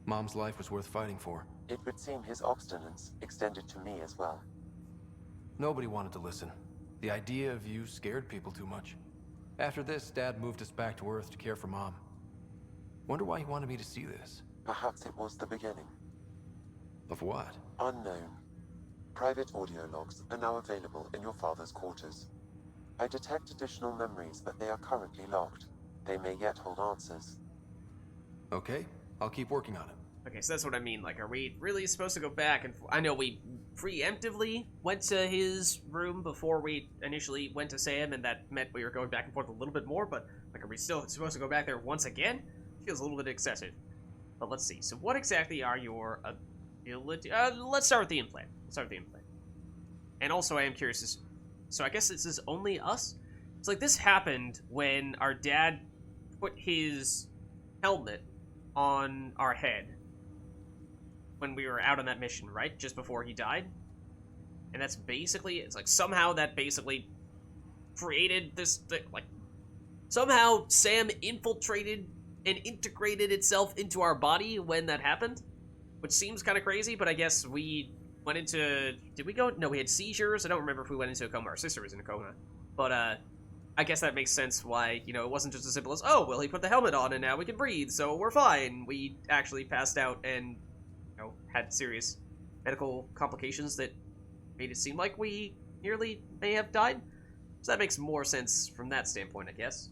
Mom's life was worth fighting for. It would seem his obstinance extended to me as well. Nobody wanted to listen. The idea of you scared people too much. After this, Dad moved us back to Earth to care for Mom. Wonder why he wanted me to see this. Perhaps it was the beginning. Of what? Unknown. Private audio logs are now available in your father's quarters. I detect additional memories, but they are currently logged. They may yet hold answers. Okay, I'll keep working on it. Okay, so that's what I mean. Like, are we really supposed to go back and... I know we preemptively went to his room before we initially went to Sam, and that meant we were going back and forth a little bit more, but, like, are we still supposed to go back there once again? Feels a little bit excessive. But let's see. So what exactly are your ability... let's start with the implant. And also, I am curious, so I guess this is only us? It's like, this happened when our dad put his helmet on our head when we were out on that mission, right? Just before he died. And that's basically, it's like somehow that basically created this, like, somehow Sam infiltrated and integrated itself into our body when that happened, which seems kind of crazy, but I guess we went into, did we go? No, we had seizures. I don't remember if we went into a coma. Our sister was in a coma. But, I guess that makes sense why, you know, it wasn't just as simple as, oh, well, he put the helmet on and now we can breathe, so we're fine. We actually passed out and, you know, had serious medical complications that made it seem like we nearly may have died. So that makes more sense from that standpoint, I guess.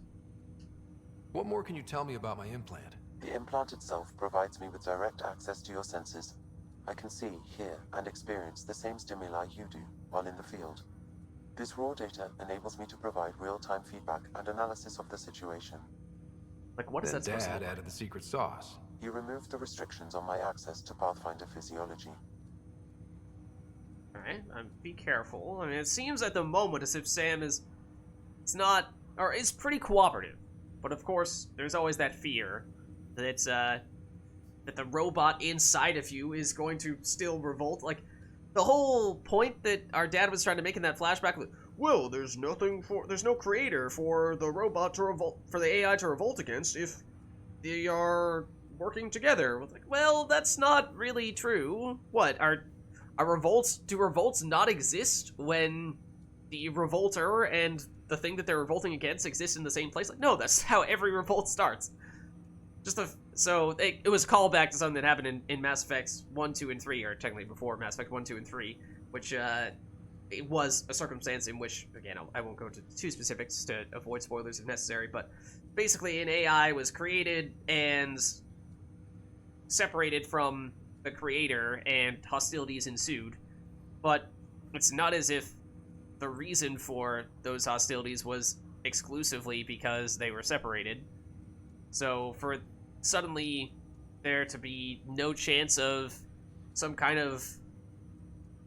What more can you tell me about my implant? The implant itself provides me with direct access to your senses. I can see, hear, and experience the same stimuli you do while in the field. This raw data enables me to provide real-time feedback and analysis of the situation. Like, what is Then that supposed to Dad look like? added the secret sauce. You removed the restrictions on my access to Pathfinder physiology. Alright, be careful. I mean, it seems at the moment as if Sam is pretty cooperative. But of course, there's always that fear that the robot inside of you is going to still revolt. Like, the whole point that our dad was trying to make in that flashback was, well, there's no creator for the robot to revolt, for the AI to revolt against if they are working together. Like, well, that's not really true. What, do revolts not exist when the revolter and the thing that they're revolting against exist in the same place? Like, no, that's how every revolt starts. It was a callback to something that happened in Mass Effects 1, 2, and 3, or technically before Mass Effect 1, 2, and 3, which it was a circumstance in which, again, I won't go into too specifics to avoid spoilers if necessary, but basically an AI was created and separated from the creator, and hostilities ensued. But it's not as if the reason for those hostilities was exclusively because they were separated. So for suddenly there to be no chance of some kind of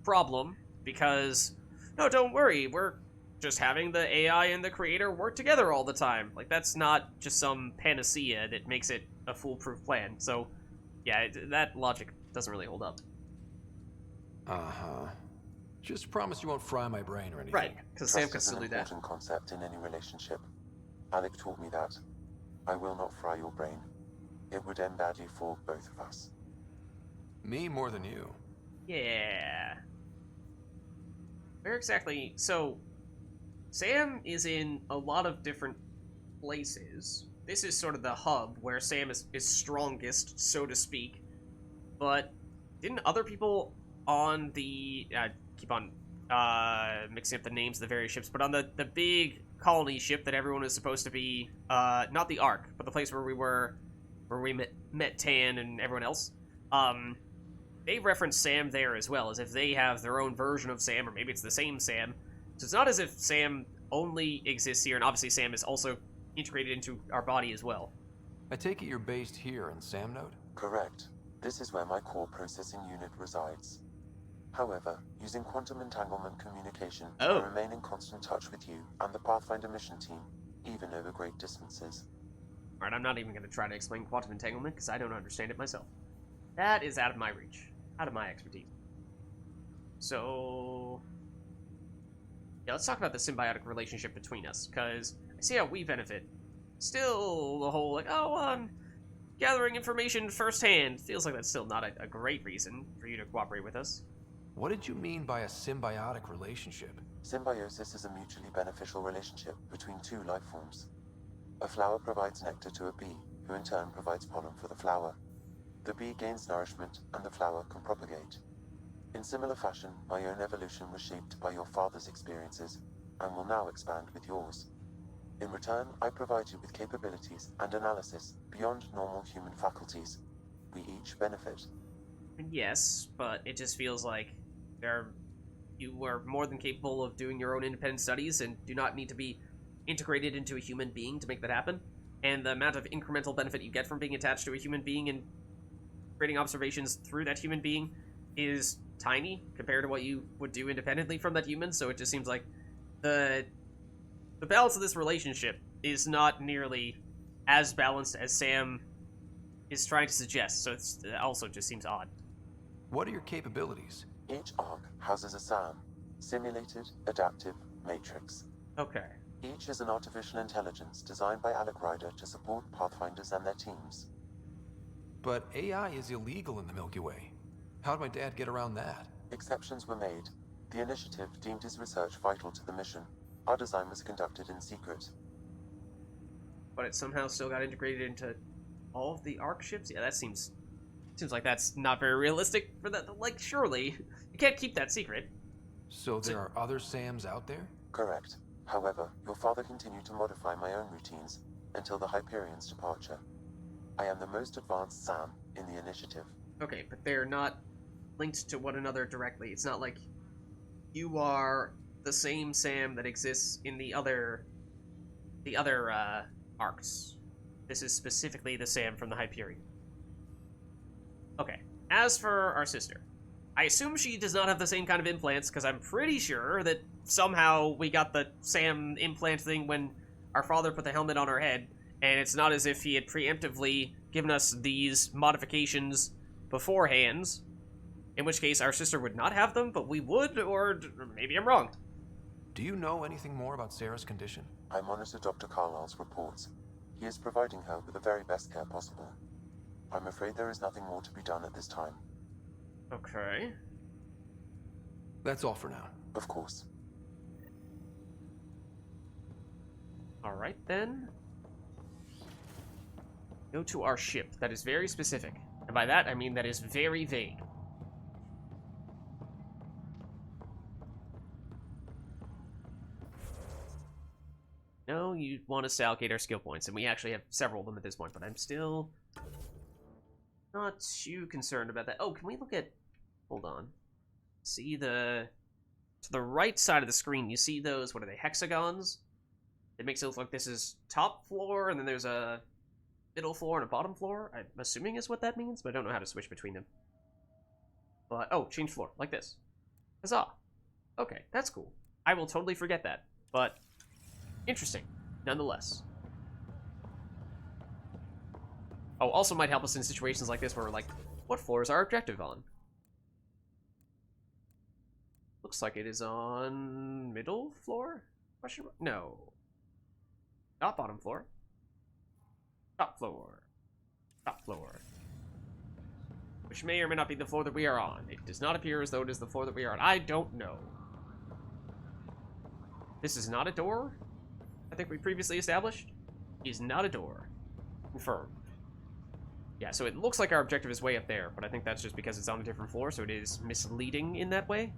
problem because, no, don't worry, we're just having the AI and the creator work together all the time. Like, that's not just some panacea that makes it a foolproof plan. So, yeah, that logic doesn't really hold up. Uh-huh. Just promise you won't fry my brain or anything. Right, because Sam could still do that. Trust is an important concept in any relationship. Alec taught me that. I will not fry your brain. It would end badly for both of us. Me more than you. Yeah. Where exactly? So, Sam is in a lot of different places. This is sort of the hub where Sam is strongest, so to speak. But didn't other people on the... keep on mixing up the names of the various ships, but on the big colony ship that everyone is supposed to be... not the Ark, but the place where we met Tan and everyone else. They reference Sam there as well, as if they have their own version of Sam, or maybe it's the same Sam. So it's not as if Sam only exists here, and obviously Sam is also integrated into our body as well. I take it you're based here in Sam Node? Correct. This is where my core processing unit resides. However, using quantum entanglement communication, I remain in constant touch with you and the Pathfinder mission team, even over great distances. Alright, I'm not even going to try to explain quantum entanglement, because I don't understand it myself. That is out of my reach. Out of my expertise. So... yeah, let's talk about the symbiotic relationship between us, because I see how we benefit. Still, the whole, like, gathering information firsthand feels like that's still not a great reason for you to cooperate with us. What did you mean by a symbiotic relationship? Symbiosis is a mutually beneficial relationship between two life forms. A flower provides nectar to a bee, who in turn provides pollen for the flower. The bee gains nourishment, and the flower can propagate. In similar fashion, my own evolution was shaped by your father's experiences, and will now expand with yours. In return, I provide you with capabilities and analysis beyond normal human faculties. We each benefit. Yes, but it just feels like you are more than capable of doing your own independent studies and do not need to be integrated into a human being to make that happen. And the amount of incremental benefit you get from being attached to a human being and creating observations through that human being is tiny compared to what you would do independently from that human. So it just seems like the balance of this relationship is not nearly as balanced as Sam is trying to suggest. So it also just seems odd. What are your capabilities? Each arc houses a SAM, Simulated Adaptive Matrix. Okay. Each is an artificial intelligence designed by Alec Ryder to support Pathfinders and their teams. But AI is illegal in the Milky Way. How'd my dad get around that? Exceptions were made. The initiative deemed his research vital to the mission. Our design was conducted in secret. But it somehow still got integrated into all of the Ark ships? Yeah, that seems like that's not very realistic for that. Like, surely you can't keep that secret. So there are other Sams out there? Correct. However, your father continued to modify my own routines until the Hyperion's departure. I am the most advanced SAM in the initiative. Okay, but they're not linked to one another directly. It's not like you are the same Sam that exists in the other arcs. this is specifically the Sam from the Hyperion. Okay. As for our sister, I assume she does not have the same kind of implants, because I'm pretty sure that somehow we got the Sam implant thing when our father put the helmet on her head, and it's not as if he had preemptively given us these modifications beforehand, in which case our sister would not have them, but we would, or maybe I'm wrong. Do you know anything more about Sarah's condition? I monitor Dr. Carlyle's reports. He is providing her with the very best care possible. I'm afraid there is nothing more to be done at this time. Okay. That's all for now. Of course. Alright then. Go to our ship. That is very specific. And by that, I mean that is very vague. No, you want us to allocate our skill points, and we actually have several of them at this point, but I'm still not too concerned about that. Oh, can we look at... Hold on. See the... To the right side of the screen, you see those, what are they, hexagons? It makes it look like this is top floor, and then there's a middle floor and a bottom floor. I'm assuming is what that means, but I don't know how to switch between them. But, oh, change floor, like this. Huzzah. Okay, that's cool. I will totally forget that, but interesting, nonetheless. Oh, also might help us in situations like this where we're like, what floor is our objective on? Looks like it is on middle floor? Question mark? No. Not bottom floor. Top floor. Top floor. Which may or may not be the floor that we are on. It does not appear as though it is the floor that we are on. I don't know. This is not a door? I think we previously established. It is not a door. Confirmed. Yeah, so it looks like our objective is way up there, but I think that's just because it's on a different floor, so it is misleading in that way.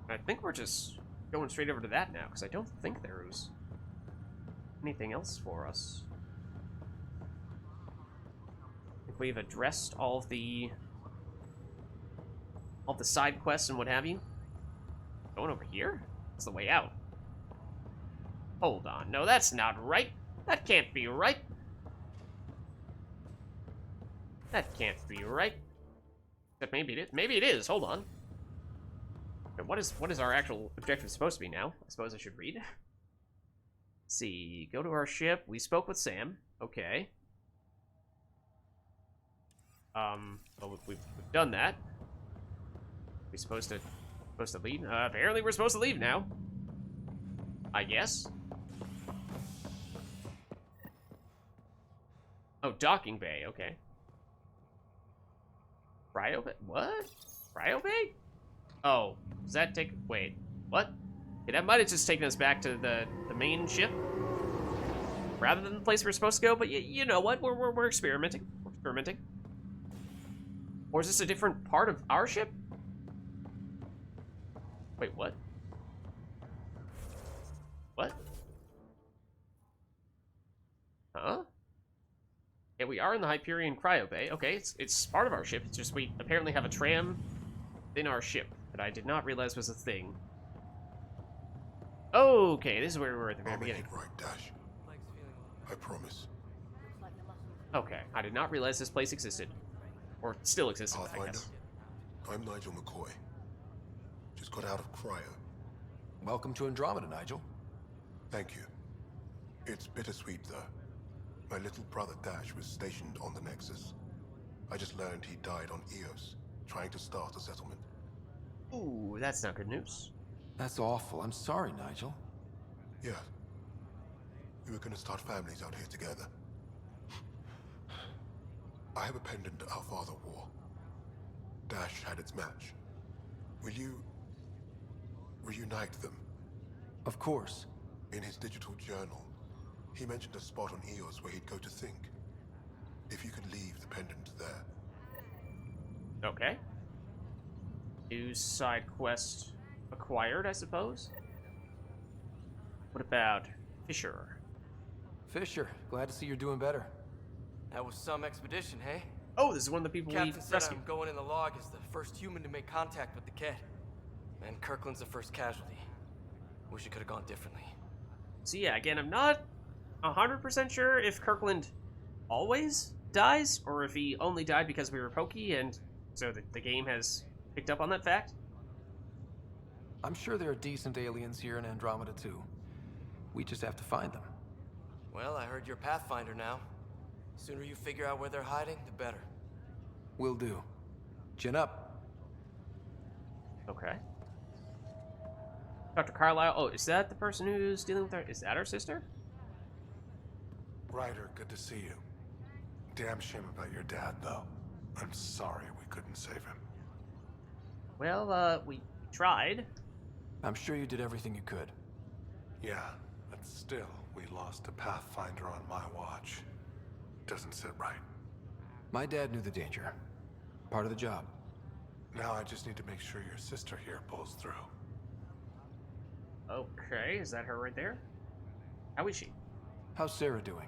I think we're just going straight over to that now, because I don't think there's anything else for us. I think we've addressed all of the side quests and what have you. Going over here? That's the way out. Hold on. No, that's not right. That can't be right. That can't be right. But maybe it is. Maybe it is. Hold on. What is our actual objective supposed to be now? I suppose I should read. Let's see. Go to our ship. We spoke with Sam. Okay. Well, we've done that. We supposed to leave? Apparently we're supposed to leave now. I guess. Oh, docking bay. Okay. Cryo bay? What? Cryo bay? Oh, does that take... Wait, what? Okay, that might have just taken us back to the main ship. Rather than the place we're supposed to go, but you know what? We're experimenting. We're experimenting. Or is this a different part of our ship? Wait, what? What? Huh? Yeah, we are in the Hyperion Cryo Bay. Okay, it's part of our ship. It's just we apparently have a tram in our ship that I did not realize was a thing. Okay, this is where we were at the very beginning. I'll make it right, Dash. I promise. Okay, I did not realize this place existed. Or still existed, I Pathfinder, guess. I'm Nigel McCoy. Just got out of cryo. Welcome to Andromeda, Nigel. Thank you. It's bittersweet, though. My little brother Dash was stationed on the Nexus. I just learned he died on Eos, trying to start a settlement. Ooh, that's not good news. That's awful. I'm sorry, Nigel. Yeah. We were gonna start families out here together. I have a pendant our father wore. Dash had its match. Will you reunite them? Of course. In his digital journal, he mentioned a spot on Eos where he'd go to think. If you could leave the pendant there. Okay. New side quest acquired, I suppose? What about Fisher? Fisher, glad to see you're doing better. That was some expedition, hey? Oh, this is one of the people Captain we said rescued. I'm going in the log as the first human to make contact with the kid. And Kirkland's the first casualty. Wish it could have gone differently. So yeah, again, I'm not 100% sure if Kirkland always dies, or if he only died because we were pokey, and so the game has picked up on that fact. I'm sure there are decent aliens here in Andromeda too. We just have to find them. Well, I heard you're Pathfinder now. Sooner you figure out where they're hiding, the better. Will do. Chin up. Okay. Dr. Carlisle. Oh, is that the person who's dealing with her? Is that her sister? Ryder, good to see you. Damn shame about your dad, though. I'm sorry we couldn't save him. Well, we tried. I'm sure you did everything you could. Yeah, but still, we lost a Pathfinder on my watch. Doesn't sit right. My dad knew the danger. Part of the job. Now I just need to make sure your sister here pulls through. Okay, is that her right there? How is she? How's Sarah doing?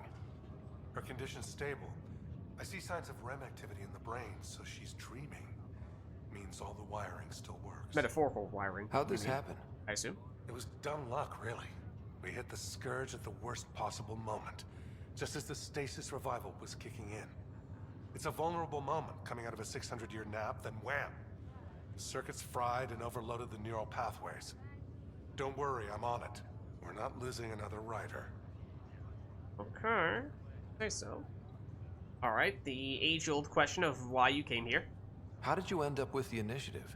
Her condition's stable. I see signs of REM activity in the brain, so she's dreaming. Means all the wiring still works. Metaphorical wiring. How'd this happen? I assume. It was dumb luck, really. We hit the Scourge at the worst possible moment, just as the stasis revival was kicking in. It's a vulnerable moment coming out of a 600-year nap, then wham! The circuit's fried and overloaded the neural pathways. Don't worry, I'm on it. We're not losing another Ryder. Okay. Say so. Alright, the age-old question of why you came here. How did you end up with the initiative?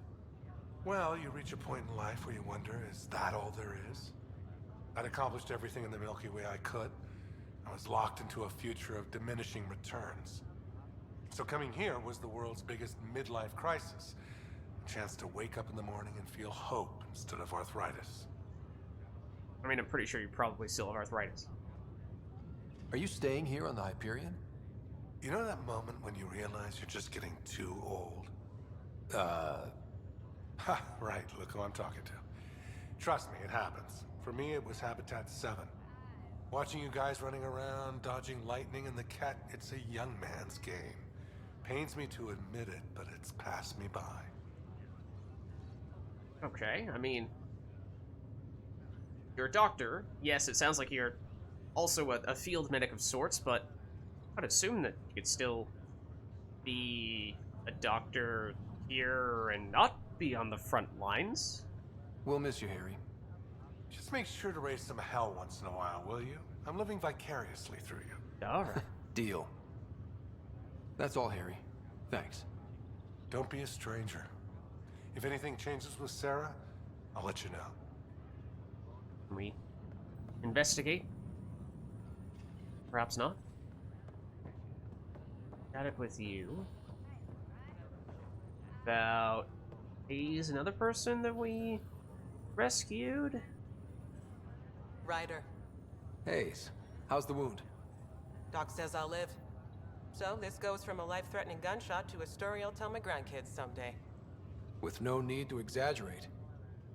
Well, you reach a point in life where you wonder, is that all there is? I'd accomplished everything in the Milky Way I could. I was locked into a future of diminishing returns. So coming here was the world's biggest midlife crisis. A chance to wake up in the morning and feel hope instead of arthritis. I mean, I'm pretty sure you probably still have arthritis. Are you staying here on the Hyperion? You know that moment when you realize you're just getting too old? Ha, right, look who I'm talking to. Trust me, it happens. For me, it was Habitat 7. Watching you guys running around, dodging lightning and the cat, it's a young man's game. Pains me to admit it, but it's passed me by. Okay, I mean, you're a doctor. Yes, it sounds like you're also a field medic of sorts, but I'd assume that you could still be a doctor here and not be on the front lines. We'll miss you, Harry. Just make sure to raise some hell once in a while, will you? I'm living vicariously through you. Alright. Deal. That's all, Harry. Thanks. Don't be a stranger. If anything changes with Sarah, I'll let you know. We investigate? Perhaps not. Got it with you. About Hayes, another person that we rescued? Ryder. Hayes, how's the wound? Doc says I'll live. So this goes from a life-threatening gunshot to a story I'll tell my grandkids someday. With no need to exaggerate.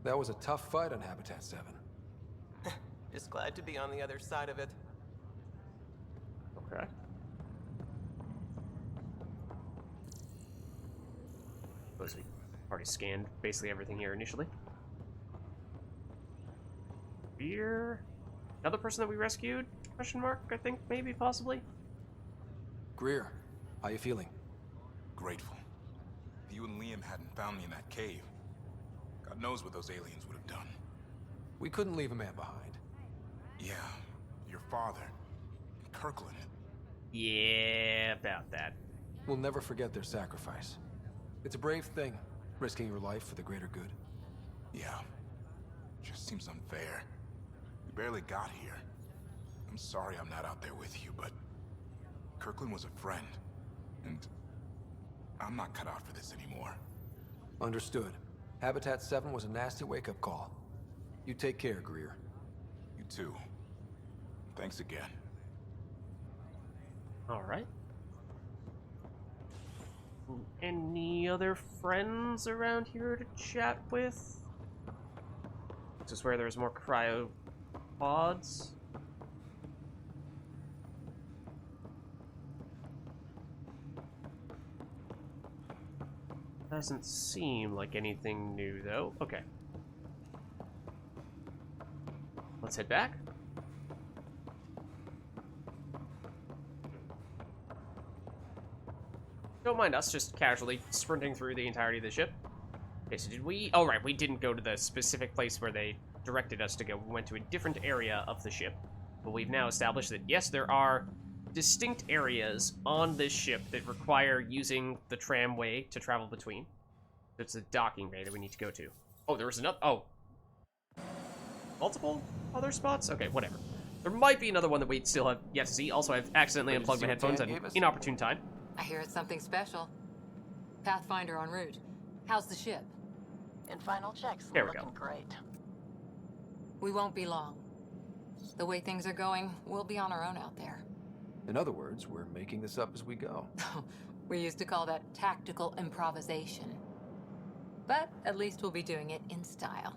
That was a tough fight on Habitat 7. Just glad to be on the other side of it. Okay. Suppose we already scanned basically everything here initially. Here, another person that we rescued? Question mark, I think, maybe, possibly. Greer, how you feeling? Grateful. If you and Liam hadn't found me in that cave, God knows what those aliens would have done. We couldn't leave a man behind. Yeah, your father, Kirkland. Yeah, about that. We'll never forget their sacrifice. It's a brave thing, risking your life for the greater good. Yeah, just seems unfair. We barely got here. I'm sorry I'm not out there with you, but Kirkland was a friend, and I'm not cut out for this anymore. Understood. Habitat 7 was a nasty wake-up call. You take care, Greer. You too. Thanks again. Alright. Any other friends around here to chat with? This is where there's more cryopods. Doesn't seem like anything new, though. Okay. Let's head back. Don't mind us just casually sprinting through the entirety of the ship. Okay, so did we... Oh, right, we didn't go to the specific place where they directed us to go. We went to a different area of the ship. But we've now established that, yes, there are distinct areas on this ship that require using the tramway to travel between. It's a docking bay that we need to go to. Oh, there was another... Oh. Multiple other spots? Okay, whatever. There might be another one that we still have yet to see. Also, I've accidentally unplugged my headphones at an inopportune time. I hear it's something special. Pathfinder en route. How's the ship? In final checks, there we looking go. Great. We won't be long. The way things are going, we'll be on our own out there. In other words, we're making this up as we go. We used to call that tactical improvisation. But at least we'll be doing it in style.